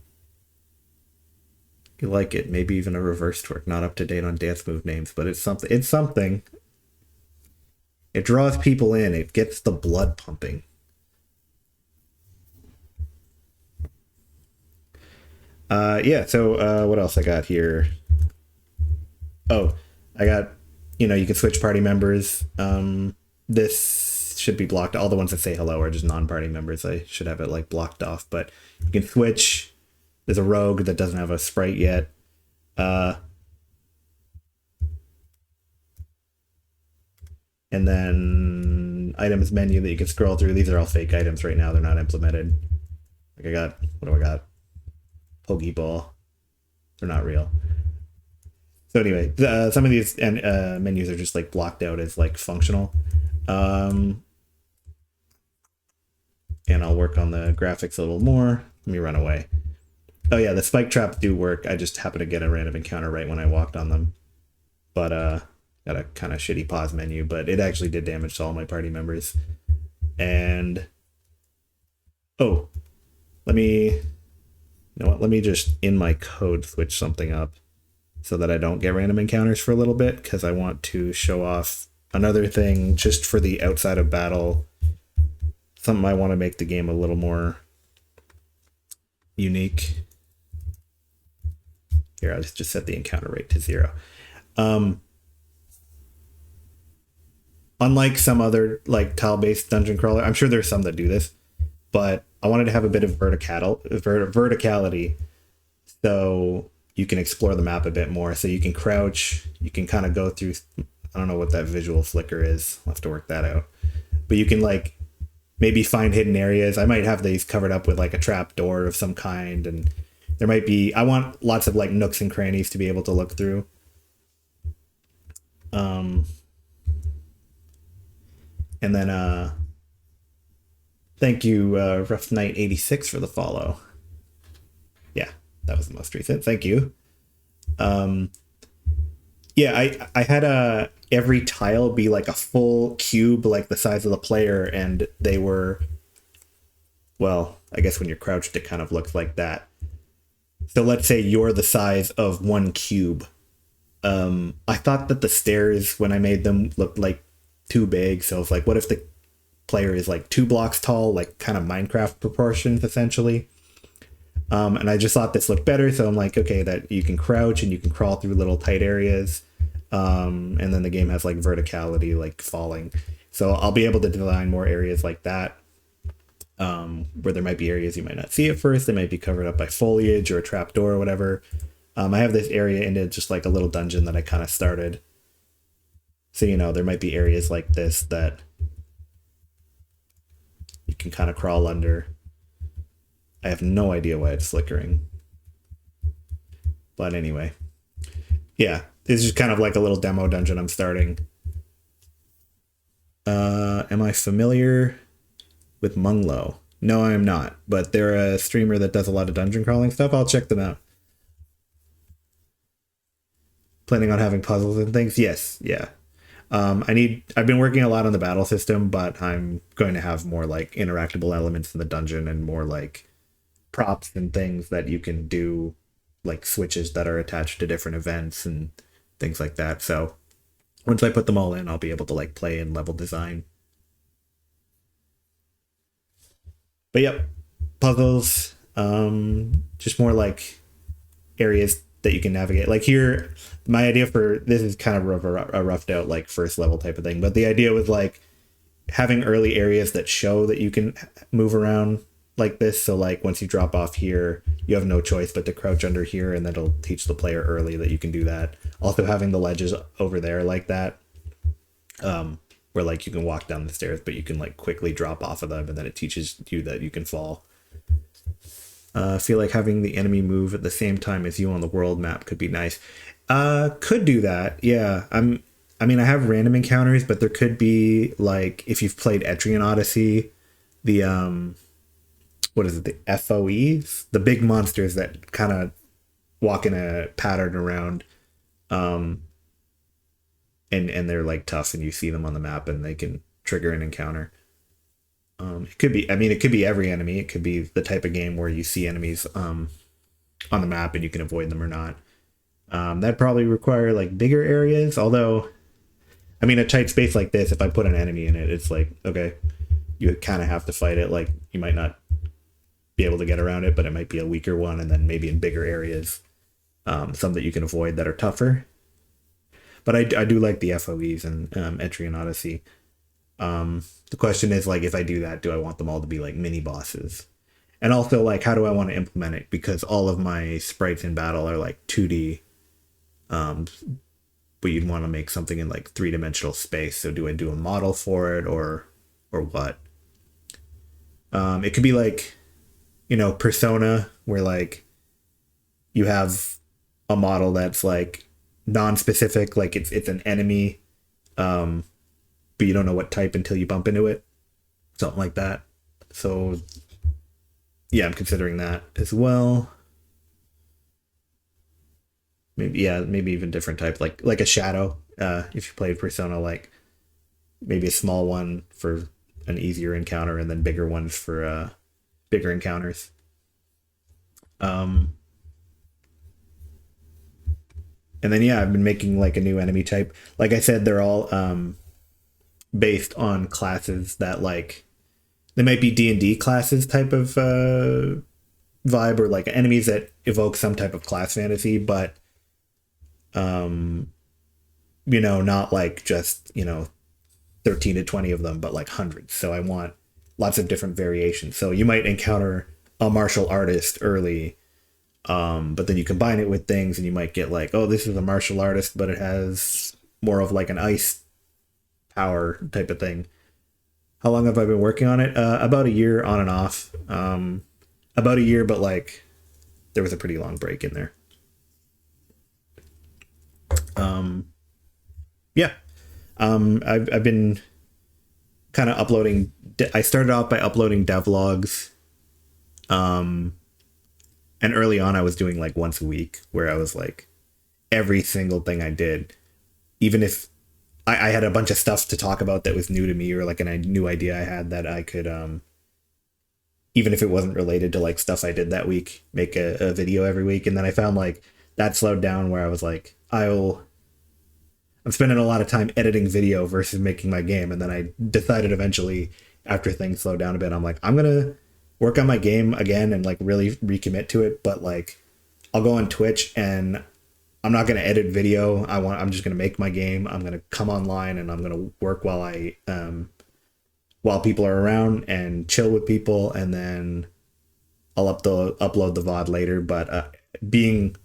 like it. Maybe even a reverse twerk. Not up to date on dance move names, but it's something. It's something. It draws people in. It gets the blood pumping. Yeah, so what else I got here? Oh, I got, you know, you can switch party members. This should be blocked. All the ones that say hello are just non-party members. I should have it like blocked off, but you can switch. There's a rogue that doesn't have a sprite yet. And then items menu that you can scroll through. These are all fake items right now. They're not implemented. Like I got, what do I got? Pokeball. They're not real. So anyway, some of these menus are just like blocked out as like functional. And I'll work on the graphics a little more. Let me run away. Oh yeah, the spike traps do work. I just happened to get a random encounter right when I walked on them. But got a kind of shitty pause menu, but it actually did damage to all my party members. And oh, you know what? Let me just in my code switch something up so that I don't get random encounters for a little bit, because I want to show off another thing just for the outside of battle. Something I want to make the game a little more unique. Here, I'll just set the encounter rate to 0. Unlike some other like tile-based dungeon crawler, I'm sure there's some that do this, but I wanted to have a bit of verticality, so you can explore the map a bit more. So you can crouch, you can kind of go through, I don't know what that visual flicker is. I'll have to work that out. But you can like maybe find hidden areas. I might have these covered up with like a trap door of some kind, and there might be, I want lots of like nooks and crannies to be able to look through. And then thank you, Rough Knight 86 for the follow. Yeah, that was the most recent. Thank you. Yeah, I had every tile be like a full cube, like the size of the player, and they were, well, I guess when you're crouched, it kind of looks like that. So let's say you're the size of one cube. I thought that the stairs, when I made them, looked like too big. So it's like, what if the player is like 2 blocks tall, like kind of Minecraft proportions, essentially? And I just thought this looked better, so I'm like, okay, that you can crouch and you can crawl through little tight areas. And then the game has like verticality, like falling. So I'll be able to design more areas like that, where there might be areas you might not see at first. They might be covered up by foliage or a trapdoor or whatever. I have this area into just like a little dungeon that I kind of started. So, you know, there might be areas like this that you can kind of crawl under. I have no idea why it's flickering. But anyway, yeah, this is just kind of like a little demo dungeon I'm starting. Am I familiar with Munglo? No, I am not, but they're a streamer that does a lot of dungeon crawling stuff. I'll check them out. Planning on having puzzles and things? Yes, yeah. I've been working a lot on the battle system, but I'm going to have more like interactable elements in the dungeon and more like props and things that you can do, like switches that are attached to different events and things like that. So once I put them all in, I'll be able to like play and level design. But yep, puzzles, just more like areas that you can navigate. Like here, my idea for this is kind of a roughed out like first level type of thing, but the idea was like having early areas that show that you can move around like this. So like once you drop off here, you have no choice but to crouch under here, and that'll teach the player early that you can do that. Also having the ledges over there like that, where like you can walk down the stairs, but you can like quickly drop off of them, and then it teaches you that you can fall. Feel like having the enemy move at the same time as you on the world map could be nice. Could do that. Yeah. I mean, I have random encounters, but there could be like, if you've played Etrian Odyssey, the, what is it? The FOEs, the big monsters that kind of walk in a pattern around, and they're like tough, and you see them on the map and they can trigger an encounter. It could be, I mean, it could be every enemy. It could be the type of game where you see enemies on the map and you can avoid them or not. That'd probably require like bigger areas. Although, I mean, a tight space like this, if I put an enemy in it, it's like, okay, you kind of have to fight it. Like you might not be able to get around it, but it might be a weaker one. And then maybe in bigger areas, some that you can avoid that are tougher. But I do like the FOEs and Etrian Odyssey. The question is like, if I do that, do I want them all to be like mini bosses? And also like, how do I want to implement it? Because all of my sprites in battle are like 2D, but you'd want to make something in like 3-dimensional space. So do I do a model for it or what? It could be like, you know, Persona, where like you have a model that's like non-specific, like it's an enemy, but you don't know what type until you bump into it, something like that. So yeah, I'm considering that as well. Maybe even different type, like a shadow. If you played Persona, like maybe a small one for an easier encounter, and then bigger ones for bigger encounters. And then yeah, I've been making like a new enemy type. Like I said, they're all based on classes that like, they might be D&D classes type of vibe, or like enemies that evoke some type of class fantasy, but you know, not like just, you know, 13 to 20 of them, but like hundreds. So I want lots of different variations. So you might encounter a martial artist early, but then you combine it with things and you might get like, oh, this is a martial artist, but it has more of like an ice power type of thing. How long have I been working on it? About a year on and off. About a year, but like there was a pretty long break in there. Yeah. I've been kind of uploading. I started off by uploading devlogs. And early on I was doing like once a week, where I was like every single thing I did, even if I had a bunch of stuff to talk about that was new to me, or like a new idea I had that I could, even if it wasn't related to like stuff I did that week, make a video every week. And then I found like that slowed down, where I was like, I'm spending a lot of time editing video versus making my game. And then I decided eventually, after things slowed down a bit, I'm like, I'm going to work on my game again and like really recommit to it, but like I'll go on Twitch and I'm not going to edit video. I'm just going to make my game. I'm going to come online and I'm going to work while people are around and chill with people, and then I'll upload the VOD later. But being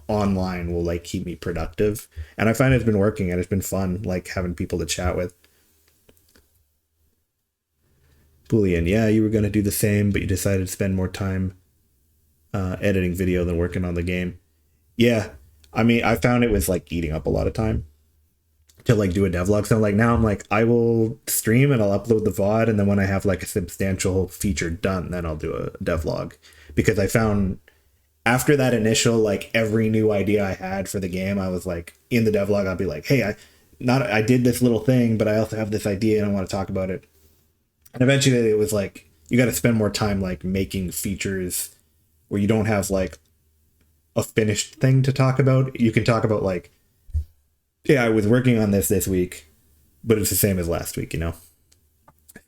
online will like keep me productive, and I find it's been working and it's been fun, like having people to chat with. Boolean, yeah, you were going to do the same, but you decided to spend more time editing video than working on the game. Yeah, I mean, I found it was like eating up a lot of time to like do a devlog. So like now I'm like, I will stream and I'll upload the VOD, and then when I have like a substantial feature done, then I'll do a devlog. Because I found after that initial like every new idea I had for the game, I was like in the devlog, I'll be like, hey, I did this little thing, but I also have this idea and I want to talk about it. And eventually it was like you got to spend more time like making features where you don't have like a finished thing to talk about. You can talk about like, yeah, I was working on this week, but it's the same as last week, you know?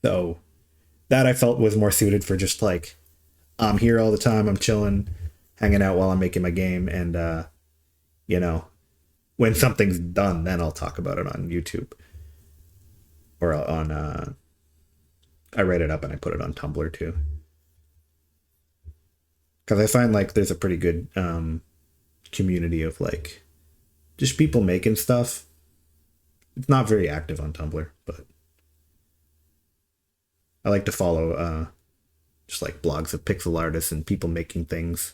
So that I felt was more suited for just like, I'm here all the time, I'm chilling, hanging out while I'm making my game. And, you know, when something's done, then I'll talk about it on YouTube or on, I write it up and I put it on Tumblr too. Because I find like there's a pretty good community of like just people making stuff. It's not very active on Tumblr, but I like to follow just like blogs of pixel artists and people making things.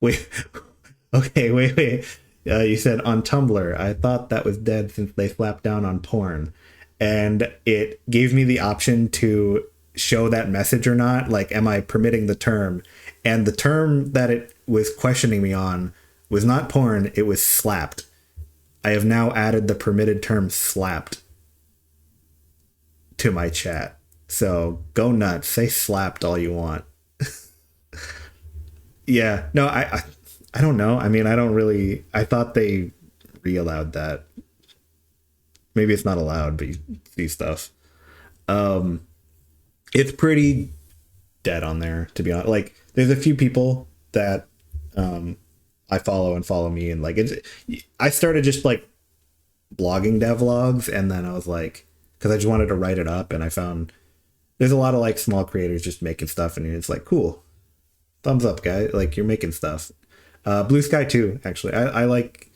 Wait, okay, wait. You said on Tumblr. I thought that was dead since they slapped down on porn. And it gave me the option to show that message or not. Like, am I permitting the term? And the term that it was questioning me on was not porn, it was slapped. I have now added the permitted term slapped to my chat. So go nuts. Say slapped all you want. Yeah, no, I don't know. I mean, I don't really. I thought they re-allowed that. Maybe it's not allowed, but you see stuff. Um, it's pretty dead on there, to be honest. Like, there's a few people that I follow and follow me, and like it's. I started just like blogging devlogs, and then I was like, because I just wanted to write it up, and I found there's a lot of like small creators just making stuff, and it's like cool. Thumbs up, guy. Like you're making stuff. Blue Sky too, actually. I like,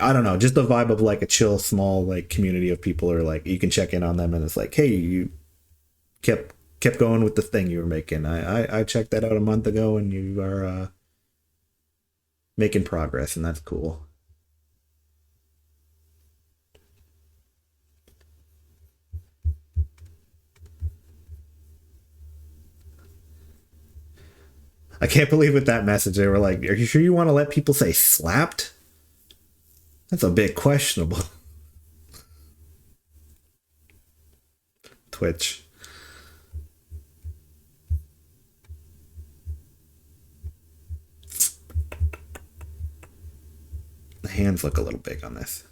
I don't know, just the vibe of like a chill, small like community of people, or like you can check in on them and it's like, hey, you kept going with the thing you were making. I checked that out a month ago and you are making progress, and that's cool. I can't believe with that message they were like, are you sure you want to let people say slapped? That's a bit questionable. Twitch. The hands look a little big on this.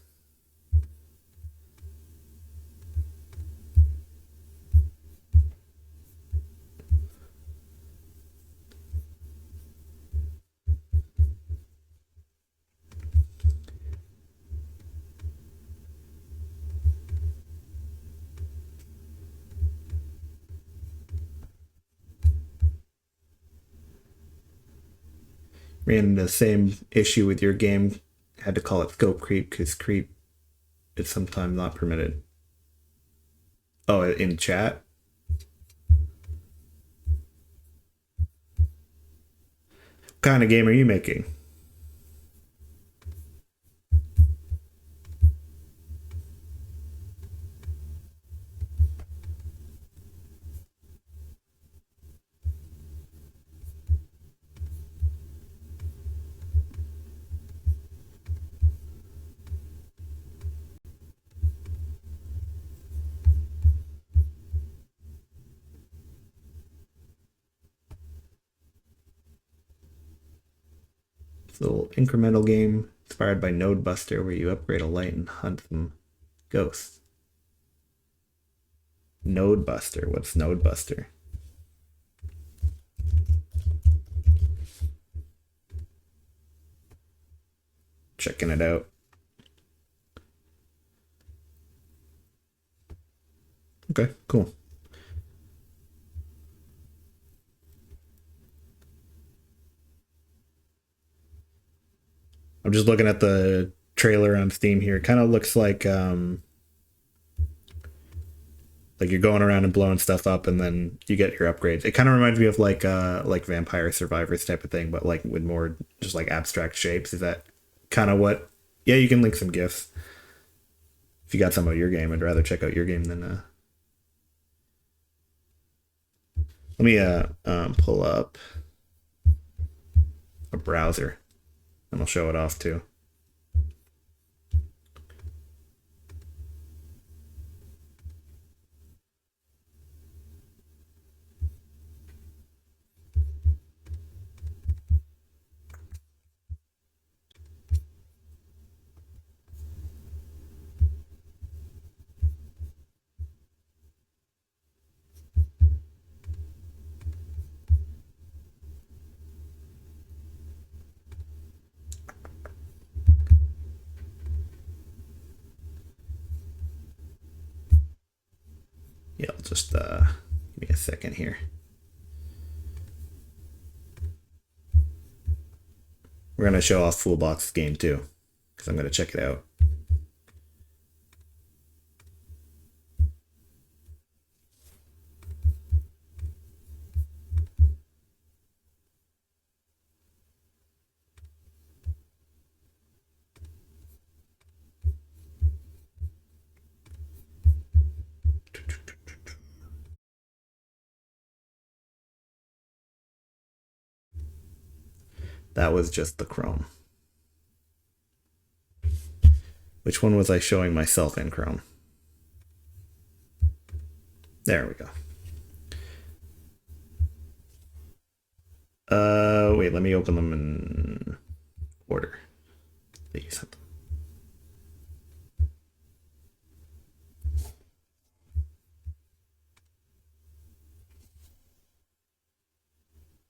Ran into the same issue with your game. Had to call it scope creep because creep is sometimes not permitted. Oh, in chat? What kind of game are you making? It's a little incremental game inspired by Node Buster, where you upgrade a light and hunt some ghosts. Node Buster. What's Node Buster? Checking it out. Okay, cool. I'm just looking at the trailer on Steam here. It kind of looks like you're going around and blowing stuff up, and then you get your upgrades. It kind of reminds me of like Vampire Survivors type of thing, but like with more just like abstract shapes. Is that kind of what? Yeah, you can link some GIFs. If you got some of your game, I'd rather check out your game than. Let me pull up a browser, and I'll show it off too. Yeah, I'll just give me a second here. We're gonna show off Fullbox's game too, because I'm gonna check it out. That was just the Chrome. Which one was I showing myself in Chrome? There we go. Wait, let me open them in order. These.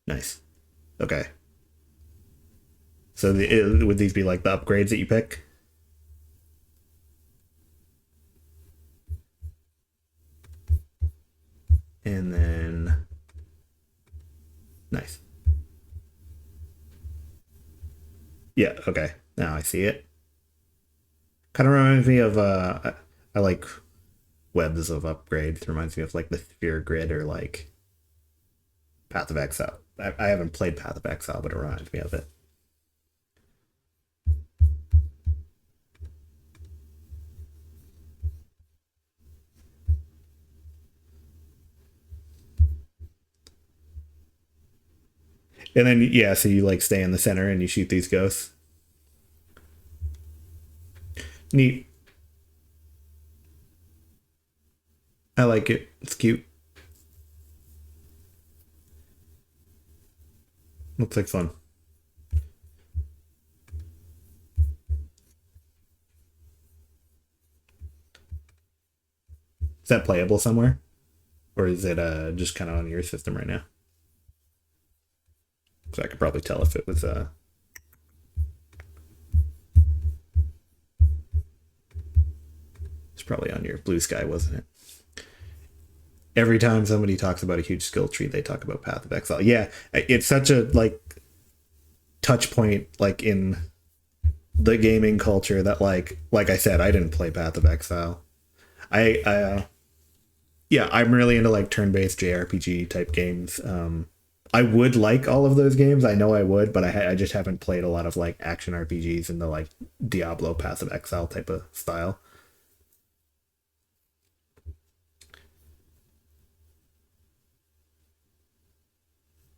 Nice. Okay. So would these be like the upgrades that you pick? And then, nice. Yeah, okay. Now I see it. Kind of reminds me of, I like webs of upgrades. It reminds me of like the Sphere Grid or like Path of Exile. I haven't played Path of Exile, but it reminds me of it. And then, yeah, so you like stay in the center and you shoot these ghosts. Neat. I like it. It's cute. Looks like fun. Is that playable somewhere? Or is it just kind of on your system right now? So I could probably tell if it was it's probably on your Blue Sky, wasn't it? Every time somebody talks about a huge skill tree, they talk about Path of Exile. Yeah, it's such a like touch point like in the gaming culture that like I said, I didn't play Path of Exile. Yeah, I'm really into like turn-based JRPG type games. I would like all of those games. I know I would, but I just haven't played a lot of like action RPGs in the like Diablo Path of Exile type of style.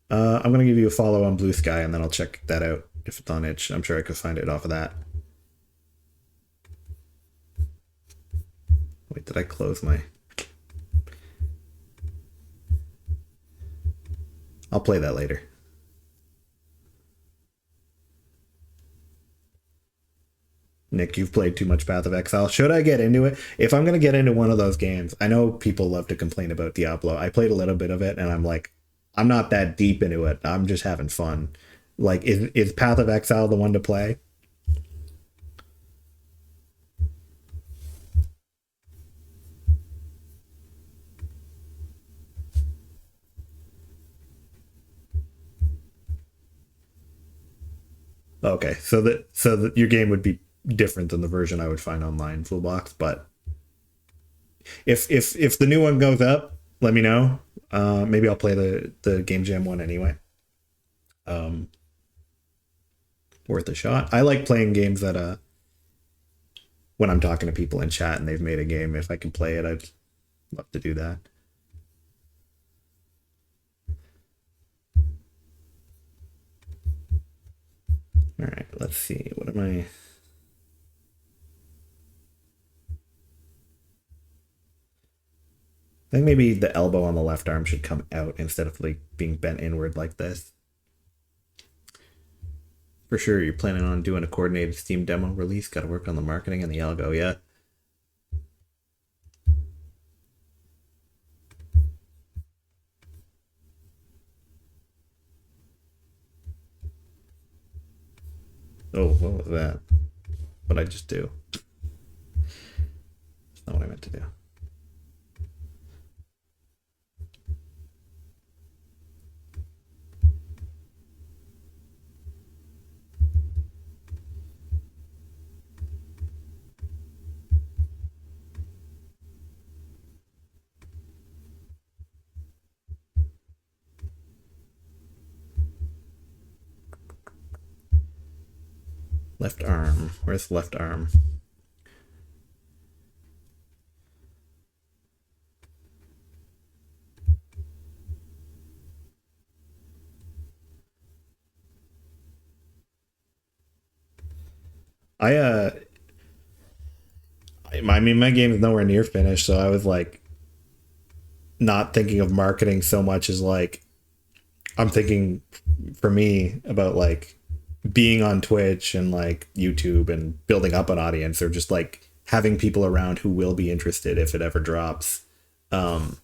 I'm gonna give you a follow on Blue Sky, and then I'll check that out if it's on itch. I'm sure I could find it off of that. Wait, did I close my? I'll play that later. Nick, you've played too much Path of Exile. Should I get into it? If I'm gonna get into one of those games, I know people love to complain about Diablo. I played a little bit of it, and I'm like, I'm not that deep into it. I'm just having fun. Like, is Path of Exile the one to play? Okay, so that your game would be different than the version I would find online full box. But if the new one goes up, let me know. Maybe I'll play the Game Jam one anyway. Um, Worth a shot. I like playing games that when I'm talking to people in chat and they've made a game, if I can play it, I'd love to do that. All right, let's see. What am I? I think maybe the elbow on the left arm should come out instead of like being bent inward like this. For sure, you're planning on doing a coordinated Steam demo release. Got to work on the marketing and the algo, yeah. Oh, what was that? What'd I just do? That's not what I meant to do. Left arm. Where's the left arm? I mean, my game is nowhere near finished, so I was like not thinking of marketing so much as like I'm thinking for me about like being on Twitch and like YouTube and building up an audience, or just like having people around who will be interested if it ever drops. Um,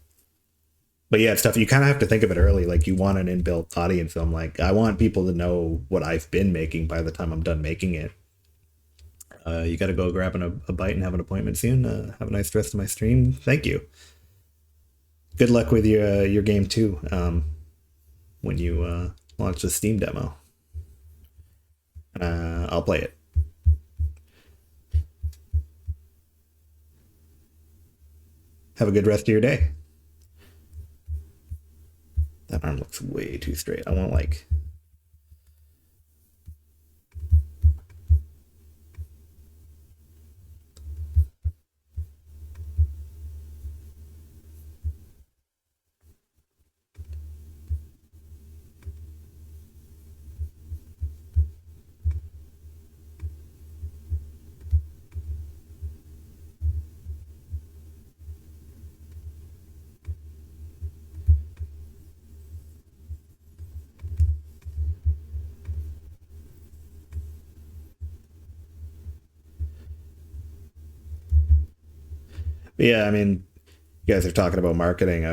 but yeah, it's tough. You kind of have to think of it early. Like you want an inbuilt audience. So I'm like, I want people to know what I've been making by the time I'm done making it. You got to go grabbing a bite and have an appointment soon. Have a nice rest of my stream. Thank you. Good luck with your game too. When you launch the Steam demo, I'll play it. Have a good rest of your day. That arm looks way too straight. I want like. Yeah, I mean, you guys are talking about marketing.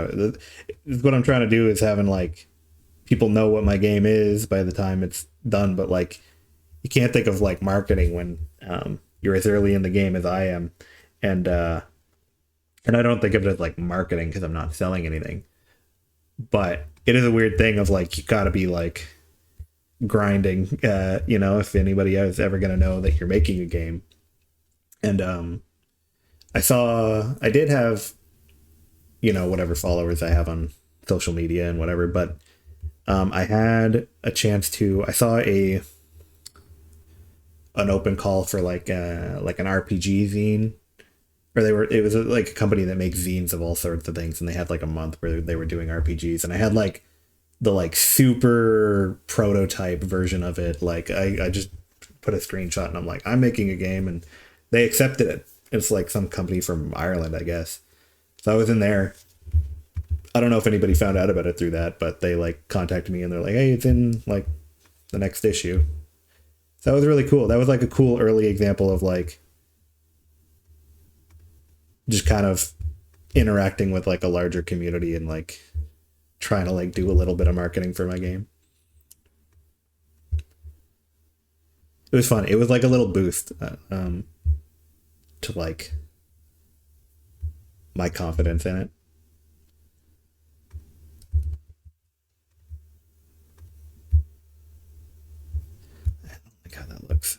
What I'm trying to do is having like people know what my game is by the time it's done, but like you can't think of like marketing when you're as early in the game as I am, and and I don't think of it as like marketing because I'm not selling anything. But it is a weird thing of like you got to be like grinding, if anybody is ever gonna know that you're making a game. And I did have whatever followers I have on social media and whatever, but I had a chance to. I saw an open call for like an RPG zine, or it was like a company that makes zines of all sorts of things, and they had like a month where they were doing RPGs, and I had like the like super prototype version of it. Like I just put a screenshot and I'm like, I'm making a game, and they accepted it. It's like some company from Ireland, I guess. So I was in there. I don't know if anybody found out about it through that, but they like contacted me and they're like, hey, it's in like the next issue. So that was really cool. That was like a cool early example of like just kind of interacting with like a larger community and like trying to like do a little bit of marketing for my game. It was fun. It was like a little boost to like my confidence in it. I don't like how that looks.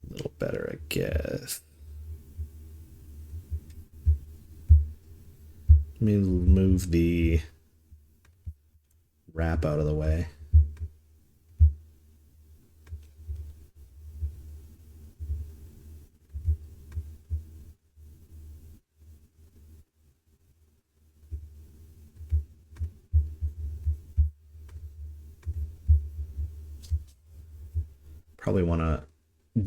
A little better, I guess. Let me move the wrap out of the way. Probably want to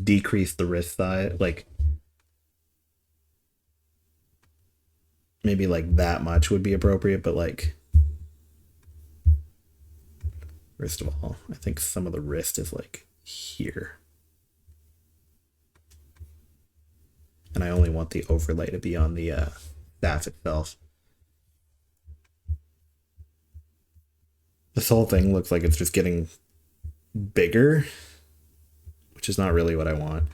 decrease the wrist size, like maybe like that much would be appropriate, but like first of all, I think some of the wrist is like here. And I only want the overlay to be on the staff itself. This whole thing looks like it's just getting bigger, which is not really what I want.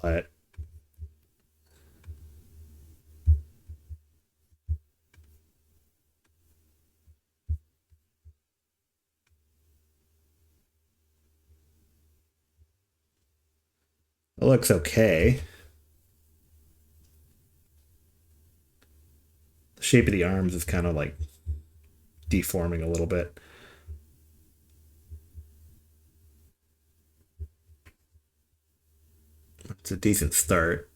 But it looks okay. The shape of the arms is kind of like deforming a little bit. It's a decent start.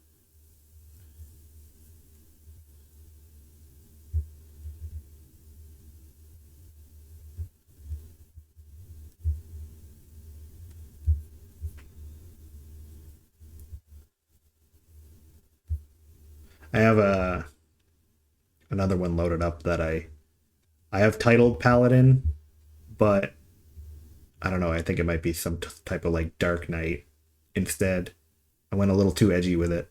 I have another one loaded up that I have titled Paladin, but I don't know. I think it might be some type of like Dark Knight instead. I went a little too edgy with it.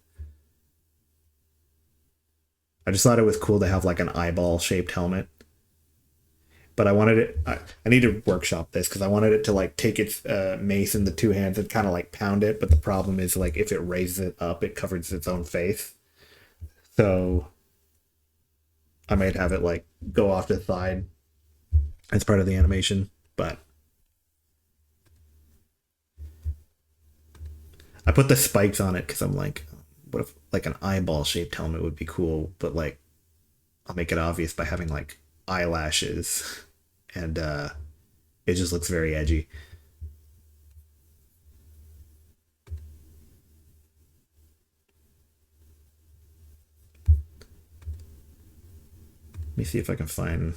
I just thought it was cool to have like an eyeball shaped helmet. But I wanted it. I need to workshop this because I wanted it to like take its mace in the two hands and kind of like pound it. But the problem is like if it raises it up, it covers its own face. So I might have it like go off to the side as part of the animation. But I put the spikes on it because I'm like, what if like an eyeball shaped helmet would be cool, but like I'll make it obvious by having like eyelashes and it just looks very edgy. Let me see if I can find.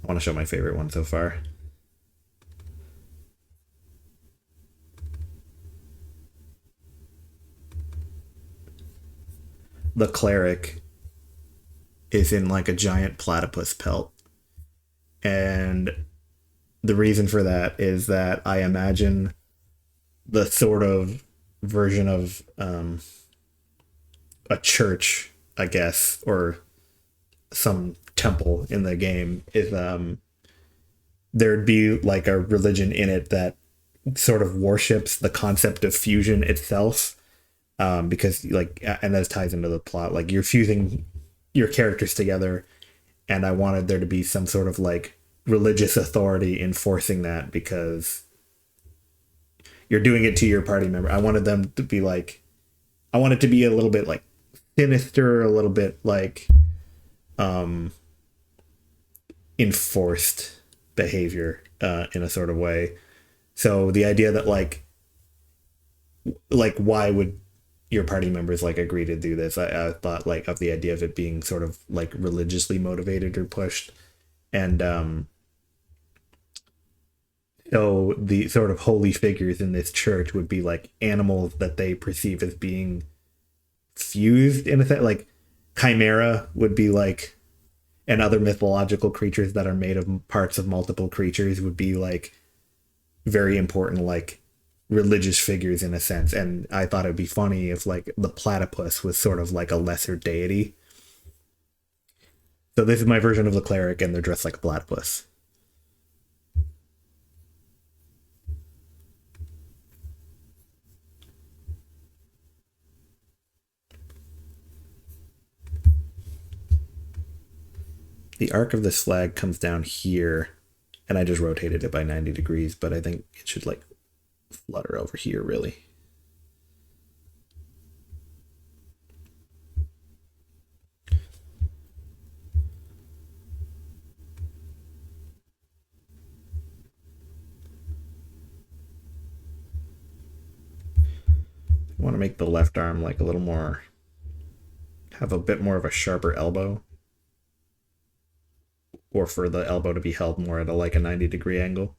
I want to show my favorite one so far. The cleric is in like a giant platypus pelt. And the reason for that is that I imagine the sort of version of a church, I guess, or some temple in the game is there'd be like a religion in it that sort of worships the concept of fusion itself. Because like, and that ties into the plot, like you're fusing your characters together, and I wanted there to be some sort of like religious authority enforcing that because you're doing it to your party member. I wanted them to be like, I want it to be a little bit like sinister, a little bit like enforced behavior in a sort of way. So the idea that like why would your party members like agree to do this? I thought like of the idea of it being sort of like religiously motivated or pushed, and So the sort of holy figures in this church would be like animals that they perceive as being fused in a sense. Like Chimera would be like, and other mythological creatures that are made of parts of multiple creatures would be like very important, like religious figures in a sense. And I thought it'd be funny if like the platypus was sort of like a lesser deity. So this is my version of the cleric, and they're dressed like a platypus. The arc of this flag comes down here, and I just rotated it by 90 degrees, but I think it should like flutter over here really. I want to make the left arm like a little more, have a bit more of a sharper elbow, or for the elbow to be held more at a like a 90-degree angle.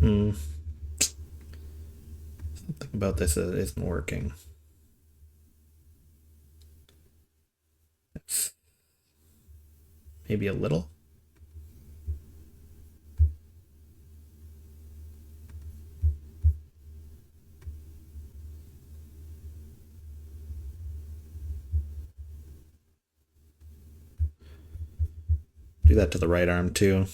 Hmm. Something about this isn't working. It's maybe a little. Do that to the right arm too.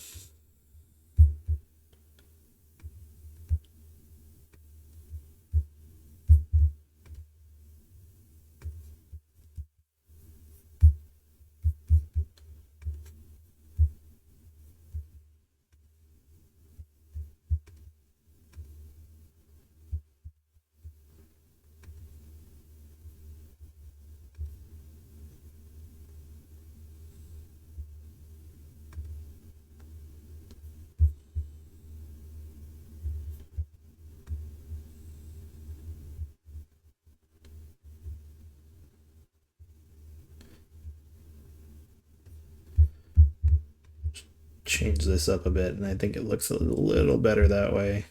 Change this up a bit, and I think it looks a little better that way.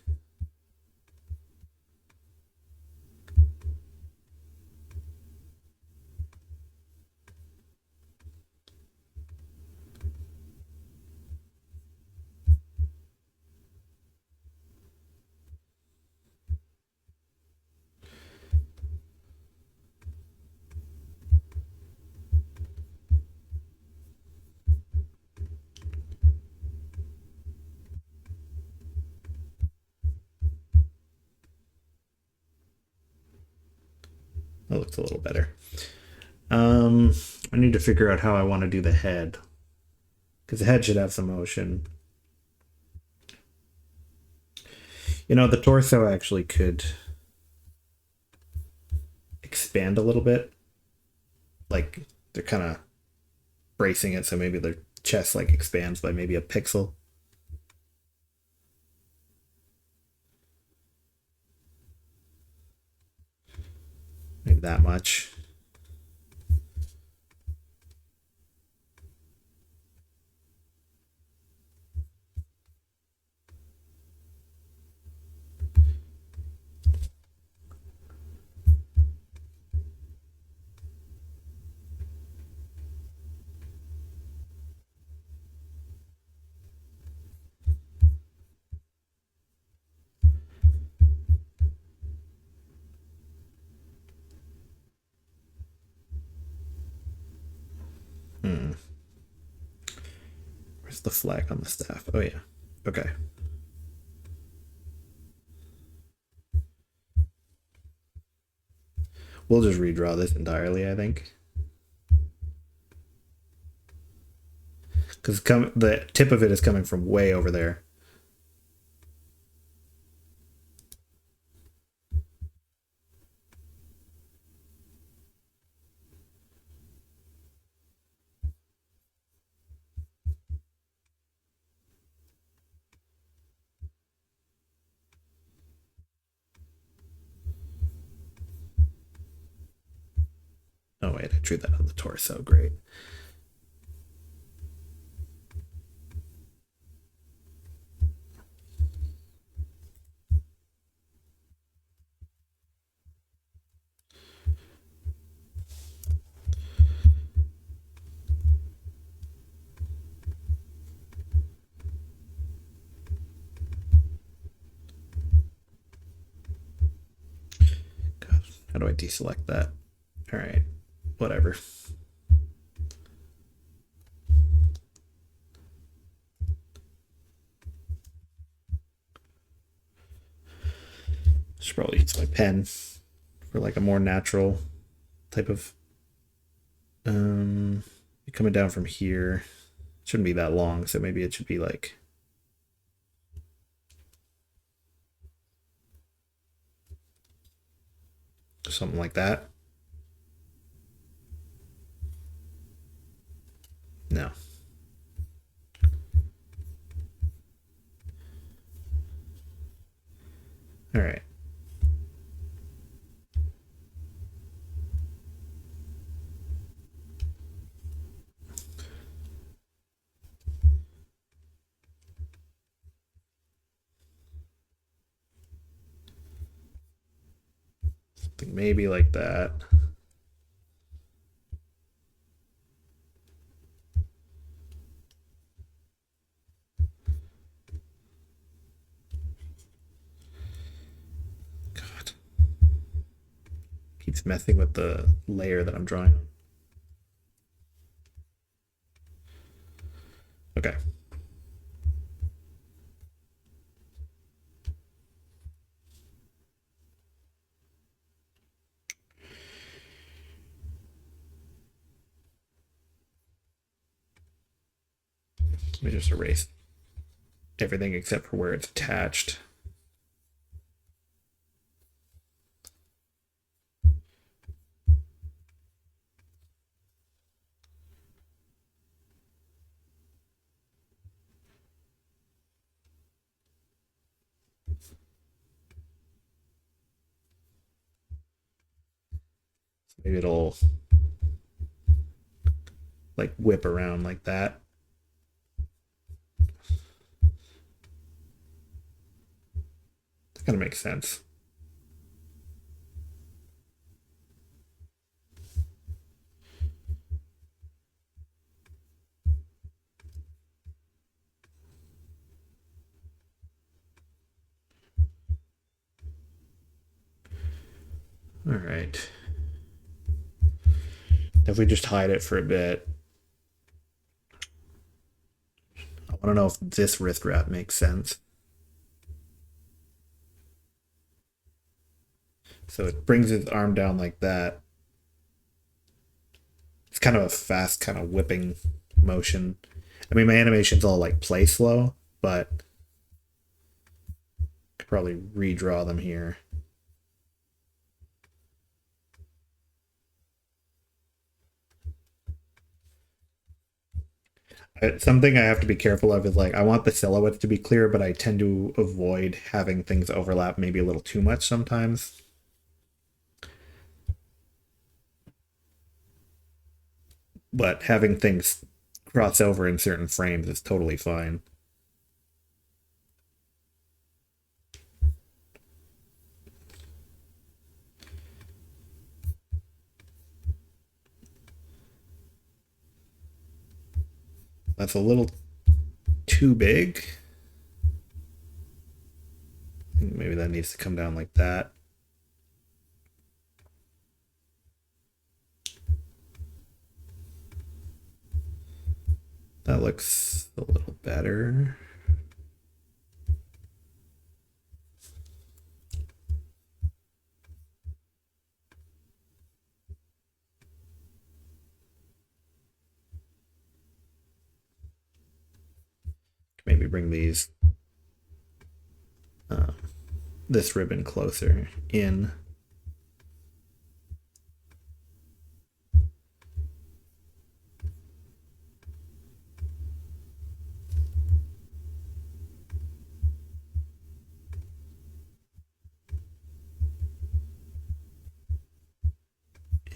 That looks a little better. I need to figure out how I want to do the head, because the head should have some motion. You know, the torso actually could expand a little bit. Like they're kind of bracing it, so maybe their chest like expands by maybe a pixel. Maybe that much. Where's the flag on the staff? Oh yeah. Okay. We'll just redraw this entirely, I think. Because the tip of it is coming from way over there. Oh wait, I drew that on the torso. Great. God, how do I deselect that? All right, whatever. Should probably use my pen for like a more natural type of coming down from here. It shouldn't be that long, so maybe it should be like something like that. No. All right. Something maybe like that. God. Keeps messing with the layer that I'm drawing on. Okay. Let me just erase everything except for where it's attached. So maybe it'll like whip around like that. That kind of makes sense. All right. If we just hide it for a bit. I want to know if this wrist wrap makes sense. So it brings his arm down like that. It's kind of a fast kind of whipping motion. I mean, my animation's all like play slow, but I could probably redraw them here. Something I have to be careful of is like I want the silhouettes to be clear, but I tend to avoid having things overlap maybe a little too much sometimes. But having things cross over in certain frames is totally fine. That's a little too big. I think maybe that needs to come down like that. That looks a little better. maybe bring these this ribbon closer in.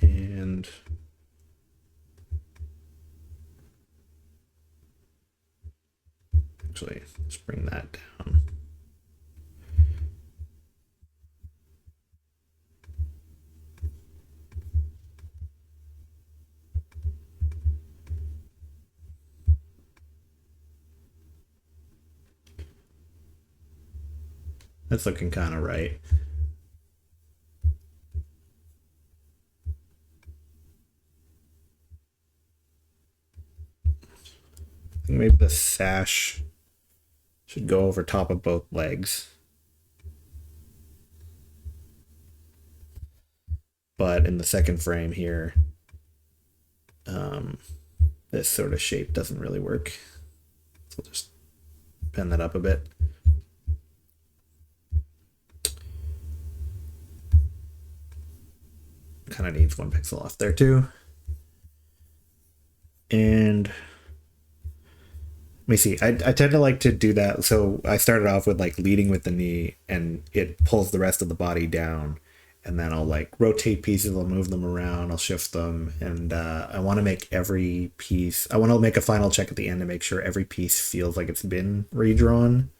And actually, let's bring that down. That's looking kind of right. I think maybe the sash should go over top of both legs. But in the second frame here, this sort of shape doesn't really work. So I'll just bend that up a bit. Kind of needs 1 pixel off there too. And let me see. I tend to like to do that. So I started off with like leading with the knee, and it pulls the rest of the body down. And then I'll like rotate pieces. I'll move them around. I'll shift them. And I want to make every piece. I want to make a final check at the end to make sure every piece feels like it's been redrawn.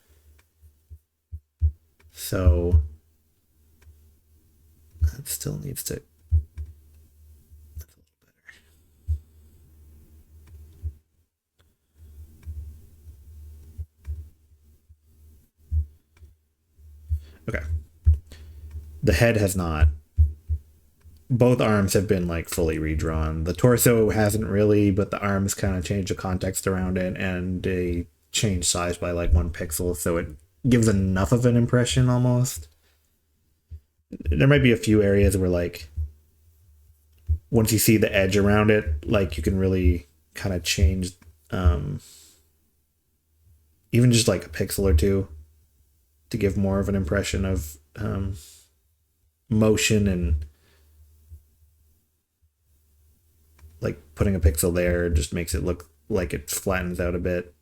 So it still needs to. Okay. The head has not. Both arms have been like fully redrawn. The torso hasn't really, but the arms kind of change the context around it, and they change size by like 1 pixel, so it gives enough of an impression almost. There might be a few areas where like once you see the edge around it, like you can really kind of change even just like a pixel or two to give more of an impression of motion, and like putting a pixel there just makes it look like it flattens out a bit.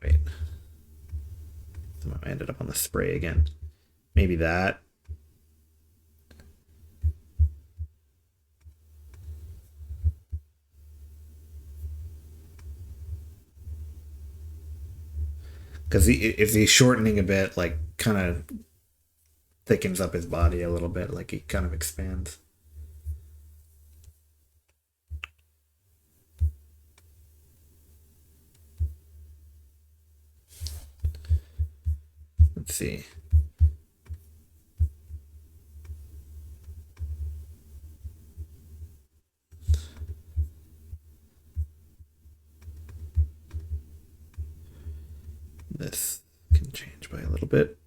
Wait. Somehow I ended up on the spray again. Maybe that. Because if he's shortening a bit, like kind of thickens up his body a little bit, like he kind of expands. Let's see. This can change by a little bit.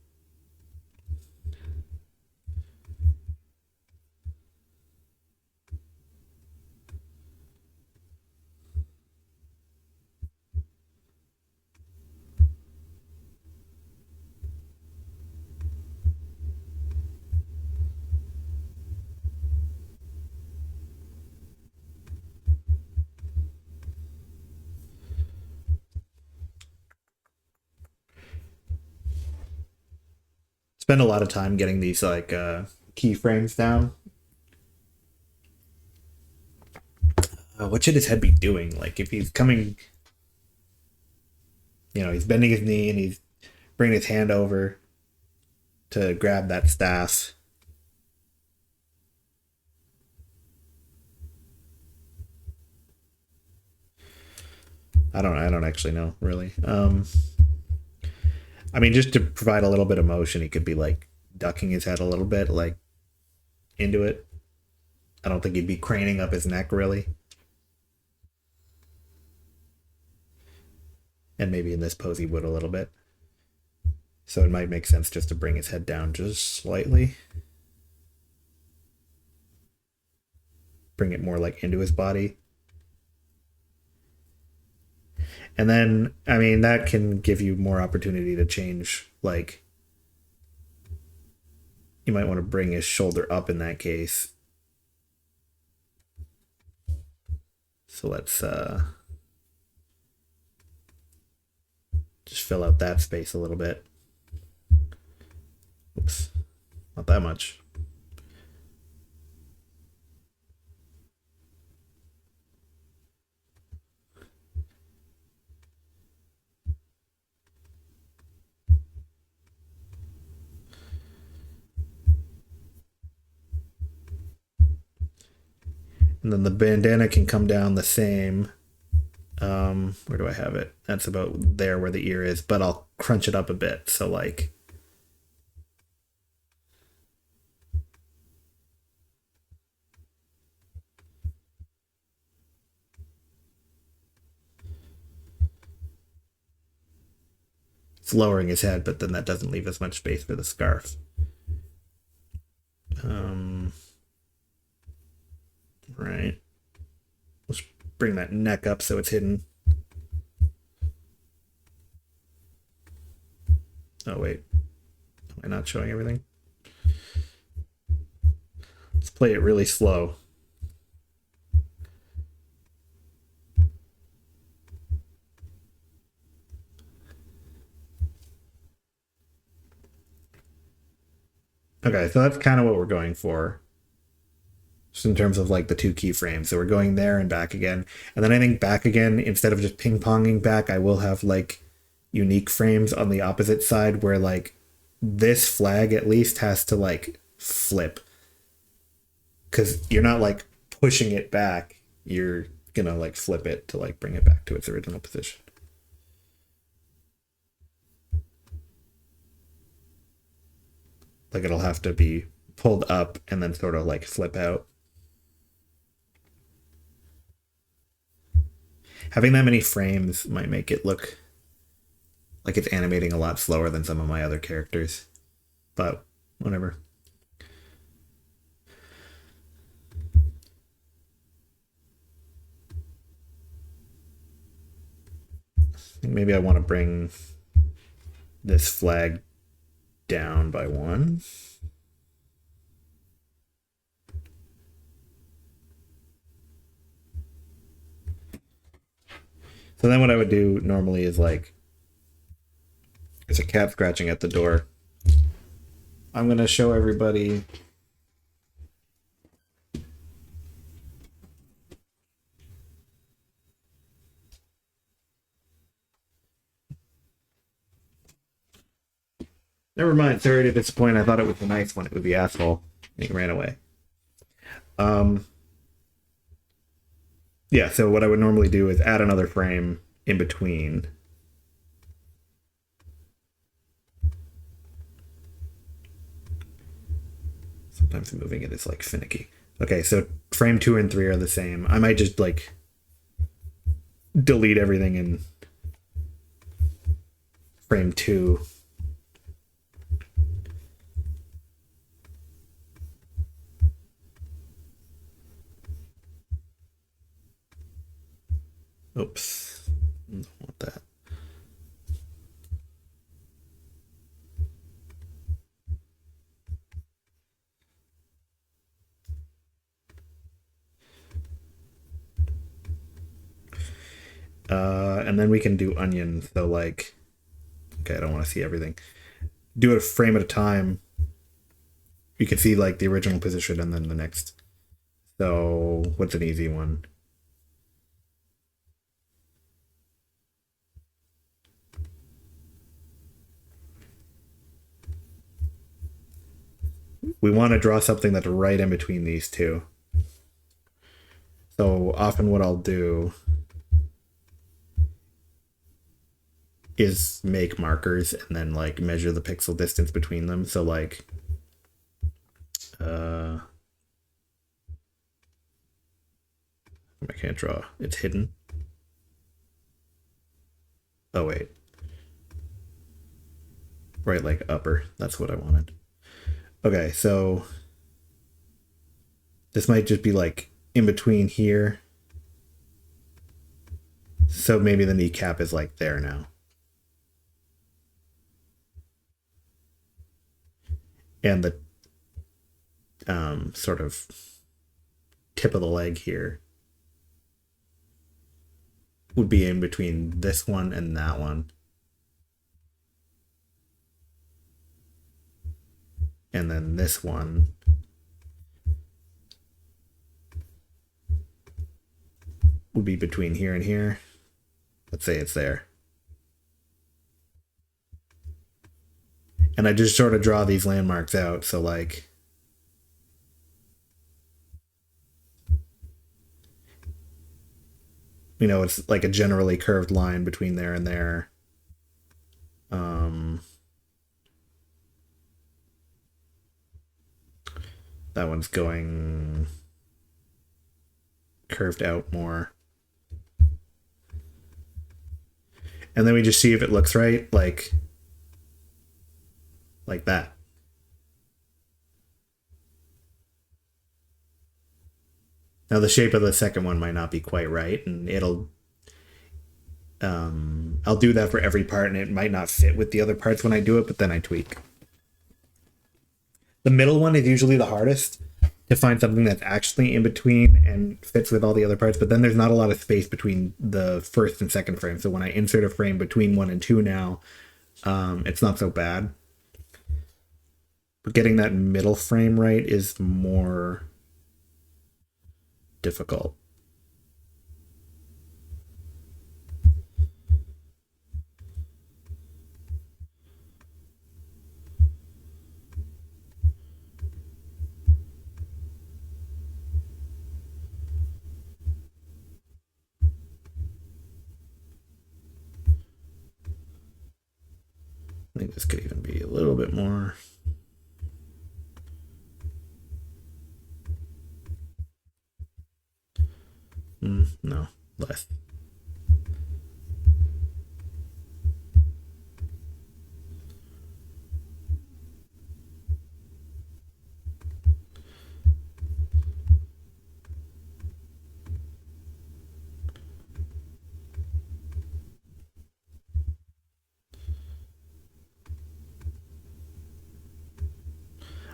Spend a lot of time getting these like keyframes down. What should his head be doing? Like if he's coming, he's bending his knee and he's bringing his hand over to grab that staff. I don't actually know really. I mean, just to provide a little bit of motion, he could be like ducking his head a little bit, like into it. I don't think he'd be craning up his neck really. And maybe in this pose he would a little bit. So it might make sense just to bring his head down just slightly. Bring it more like into his body. And then, I mean, that can give you more opportunity to change, like, you might want to bring his shoulder up in that case. So let's just fill out that space a little bit. Oops, not that much. And then the bandana can come down the same. Where do I have it? That's about there where the ear is, but I'll crunch it up a bit. So like, it's lowering his head, but then that doesn't leave as much space for the scarf. Right. Let's bring that neck up so it's hidden. Oh, wait. Am I not showing everything? Let's play it really slow. Okay, so that's kind of what we're going for. Just in terms of like the two keyframes. So we're going there and back again. And then I think back again, instead of just ping-ponging back, I will have like unique frames on the opposite side where like this flag at least has to like flip. Because you're not like pushing it back. You're gonna like flip it to like bring it back to its original position. Like it'll have to be pulled up and then sort of like flip out. Having that many frames might make it look like it's animating a lot slower than some of my other characters. But whatever. I think maybe I want to bring this flag down by one. So then what I would do normally is like, there's a cat scratching at the door. I'm going to show everybody. Never mind, sorry to disappoint. I thought it was a nice one. It was the asshole. He ran away. Yeah, so what I would normally do is add another frame in between. Sometimes moving it is like finicky. Okay, so frame 2 and 3 are the same. I might just like delete everything in frame 2. Oops. Don't want that. And then we can do onion. So like, okay, I don't want to see everything. Do it a frame at a time. You can see like the original position and then the next. So what's an easy one? We want to draw something that's right in between these two. So often what I'll do is make markers and then like measure the pixel distance between them. So like I can't draw. It's hidden. Oh wait. Right, like upper. That's what I wanted. Okay, so this might just be like in between here. So maybe the kneecap is like there now. And the sort of tip of the leg here would be in between this one and that one. And then this one would be between here and here. Let's say it's there. And I just sort of draw these landmarks out. So like, you know, it's like a generally curved line between there and there. That one's going curved out more. And then we just see if it looks right, like that. Now the shape of the second one might not be quite right, and it'll I'll do that for every part, and it might not fit with the other parts when I do it, but then I tweak. The middle one is usually the hardest to find something that's actually in between and fits with all the other parts, but then there's not a lot of space between the first and second frame. So when I insert a frame between 1 and 2 now, it's not so bad. But getting that middle frame right is more difficult. I think this could even be a little bit more. No, less.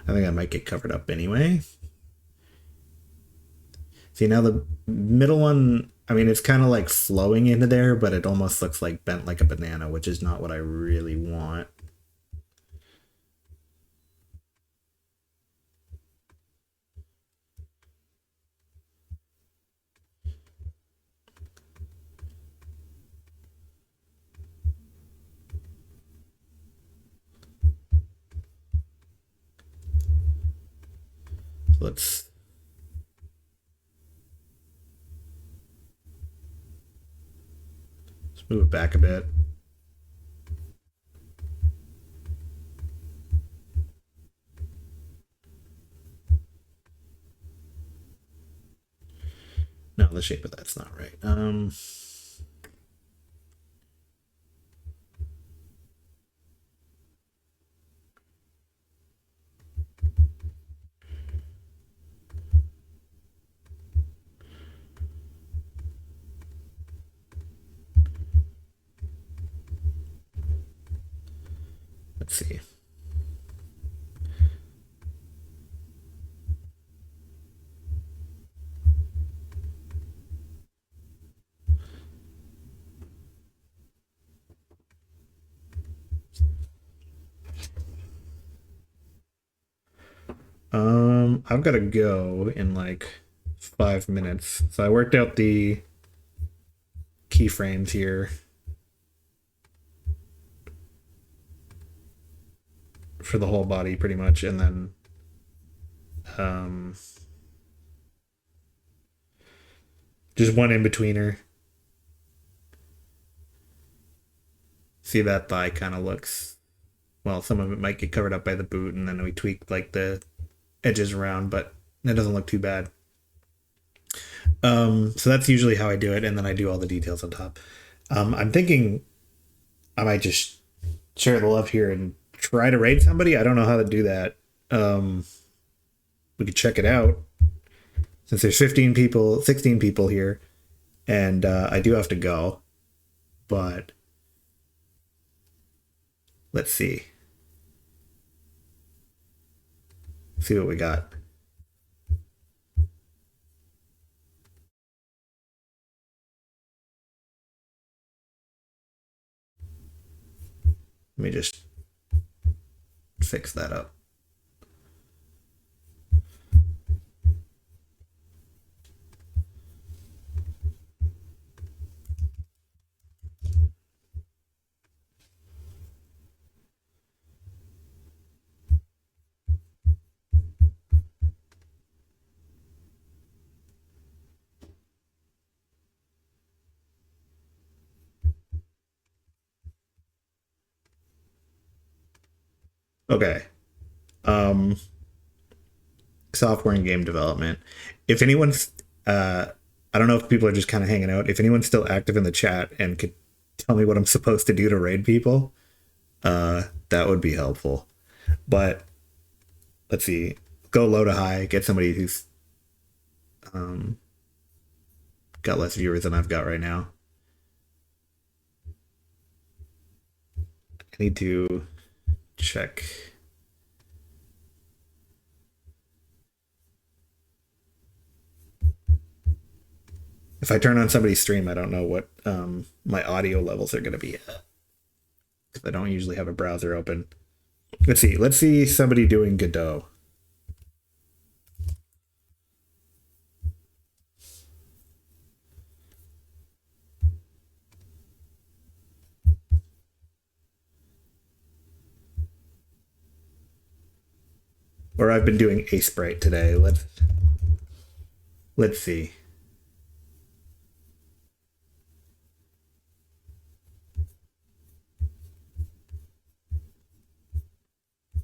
I think I might get covered up anyway. See, now the middle one, I mean, it's kind of like flowing into there, but it almost looks like bent like a banana, which is not what I really want. Let's move it back a bit. No, the shape of that's not right. Let's see. I've got to go in like 5 minutes. So I worked out the keyframes here for the whole body pretty much, and then just one in-betweener. See, that thigh kind of looks, well, some of it might get covered up by the boot, and then we tweak like the edges around, but it doesn't look too bad. So that's usually how I do it, and then I do all the details on top. I'm thinking I might just share the love here and try to raid somebody. I don't know how to do that. We could check it out. Since there's 16 people here, and I do have to go. but let's see. See what we got. Let me just fix that up. Okay. Software and game development. If anyone's I don't know if people are just kind of hanging out. If anyone's still active in the chat and could tell me what I'm supposed to do to raid people, that would be helpful. But let's see. Go low to high, get somebody who's got less viewers than I've got right now. I need to check. If I turn on somebody's stream, I don't know what my audio levels are going to be at. Because I don't usually have a browser open. Let's see. Let's see somebody doing Godot. Or I've been doing Sprite today. Let's see.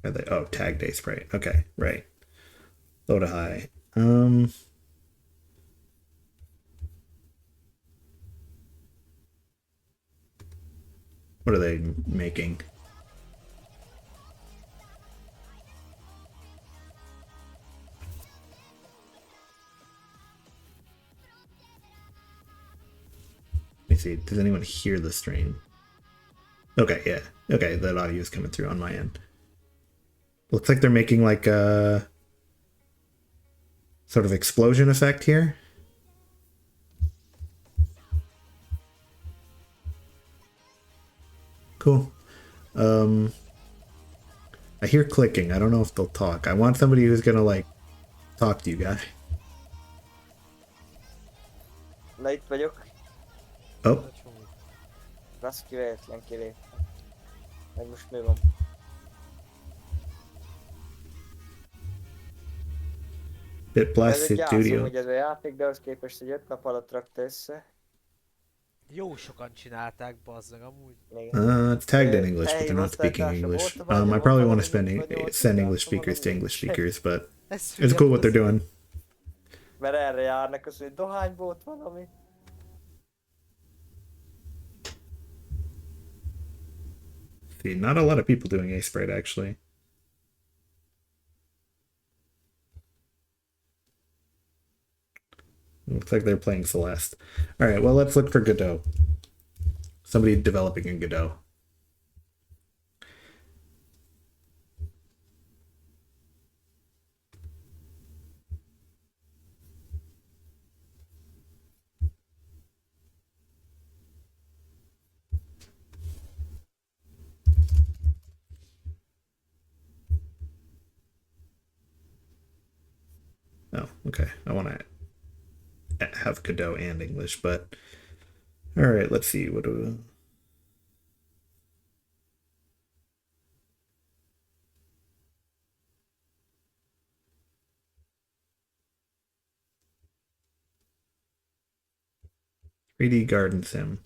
Are they? Oh, tagged Sprite. Okay, right. Low to high. What are they making? Let me see. Does anyone hear the stream? Okay, yeah. Okay, that audio is coming through on my end. Looks like they're making like a sort of explosion effect here. Cool. I hear clicking. I don't know if they'll talk. I want somebody who's gonna like talk to you guys. Na itt vagyok. Oh. Rossz kivéletlen kiléptem. Meg most mi van? Bit Blast Ez egy Studio. hogy ez a játék, de ahhoz képest, hogy 5 nap alatt rakta össze. Jó sokan csinálták, bazzag amúgy. It's tagged in English, but they're not speaking English. I probably want to send English speakers to English speakers, but it's cool what they're doing. Mert erre járnak, az, hogy dohánybolt valami. See, not a lot of people doing Sprite actually. Looks like they're playing Celeste. All right, well, let's look for Godot. Somebody developing in Godot. Oh, okay. I want to have Godot and English, but all right, let's see. What do 3D garden sim.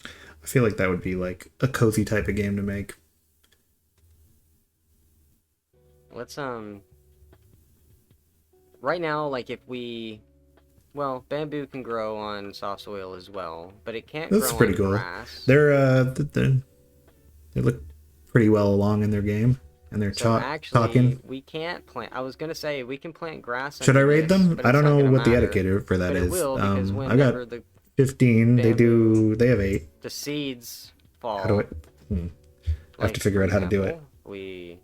I feel like that would be like a cozy type of game to make. Let's right now, like if we, well, bamboo can grow on soft soil as well, but it can't That's grow pretty on cool. grass. They look pretty well along in their game. and they're So talking. we can't plant. I was gonna say we can plant grass. Should I under raid this, them? but I it's don't not know gonna what the matter. indicator for that But it is. will, because I whenever got the 15. bamboo- They have 8. the seeds fall. How do I? I have to figure for out how to do it. example, we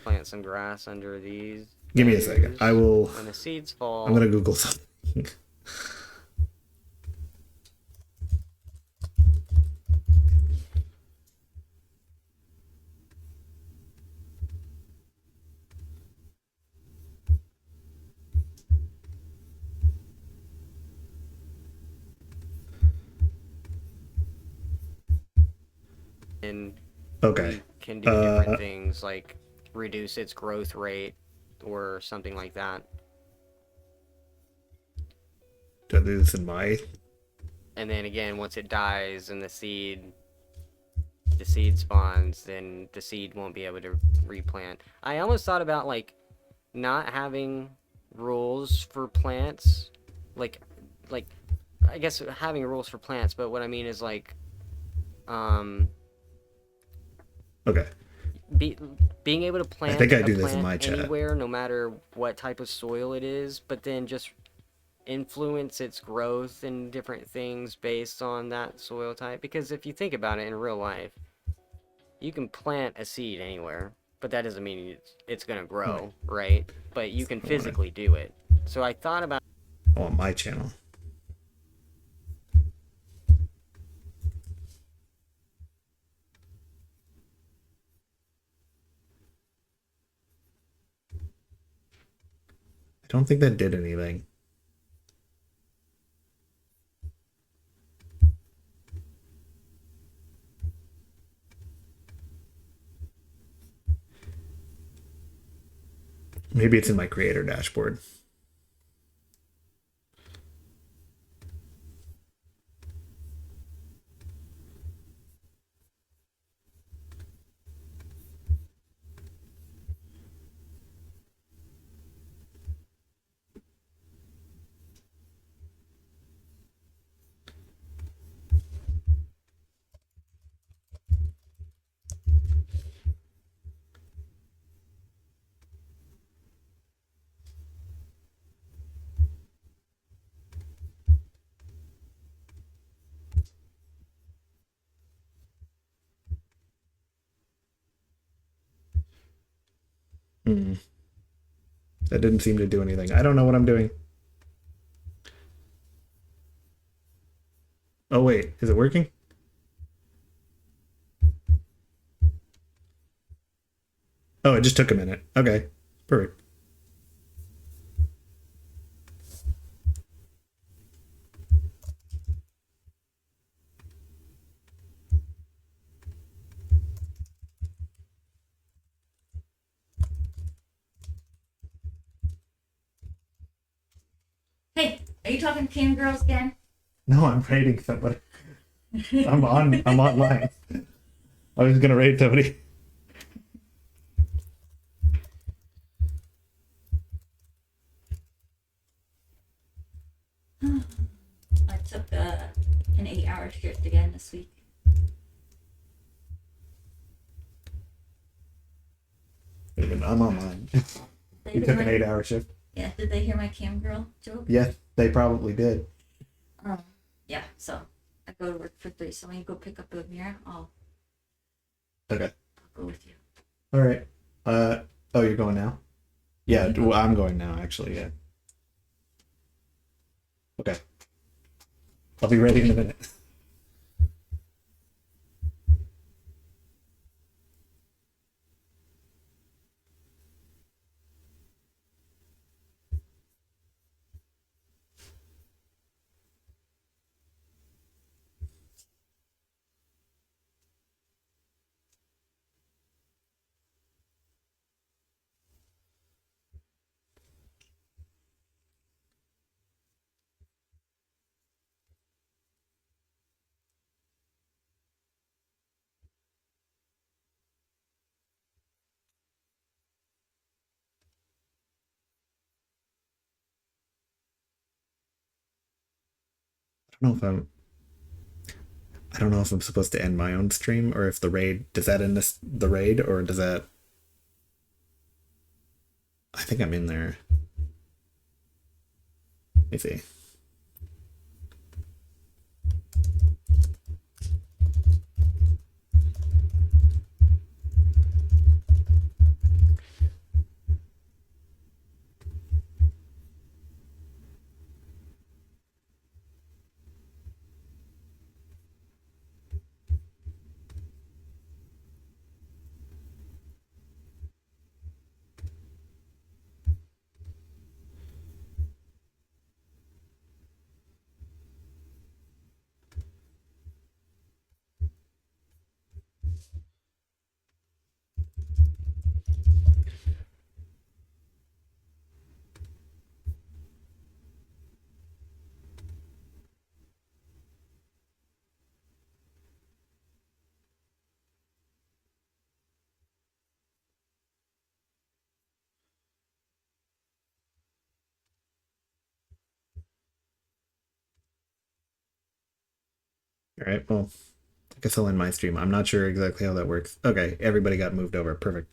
plant some grass under these. Give me a second. bamboos. I will. When the seeds fall, I'm gonna Google something. and Okay. we can do different things like reduce its growth rate or something like that. Do I do this in my? And then again, once it dies and the seed spawns, then the seed won't be able to replant. I almost thought about like not having rules for plants, like I guess having rules for plants, but what I mean is like Okay. being able to plant think I a do this in plant my chat. anywhere, no matter what type of soil it is, but then just influence its growth and different things based on that soil type. Because if you think about it in real life, you can plant a seed anywhere, but that doesn't mean it's gonna grow, right? But you can physically do it. So I thought about On my channel. I don't think that did anything. Maybe it's in my creator dashboard. That didn't seem to do anything. I don't know what I'm doing. Oh wait, is it working? Oh, it just took a minute. Okay, perfect. Hey, are you talking to cam girls again? No, I'm raiding somebody. I'm online. I was gonna raid somebody. I took an 8-hour shift again this week. I'm online. They You hear took my- an 8-hour shift. Yeah, did they hear my cam girl joke? Yes, they probably did. Yeah, so I go to work for 3, so when you go pick up a mirror, I'll Okay. go with you. All right. Oh, you're going now? Yeah, well, I'm going now. Actually, yeah. Okay. I'll be ready in a minute. I don't know if I'm supposed to end my own stream or if the raid does that end the raid or does that I think I'm in there. Let me see. All right, well, I guess I'll end my stream. I'm not sure exactly how that works. Okay, everybody got moved over. Perfect.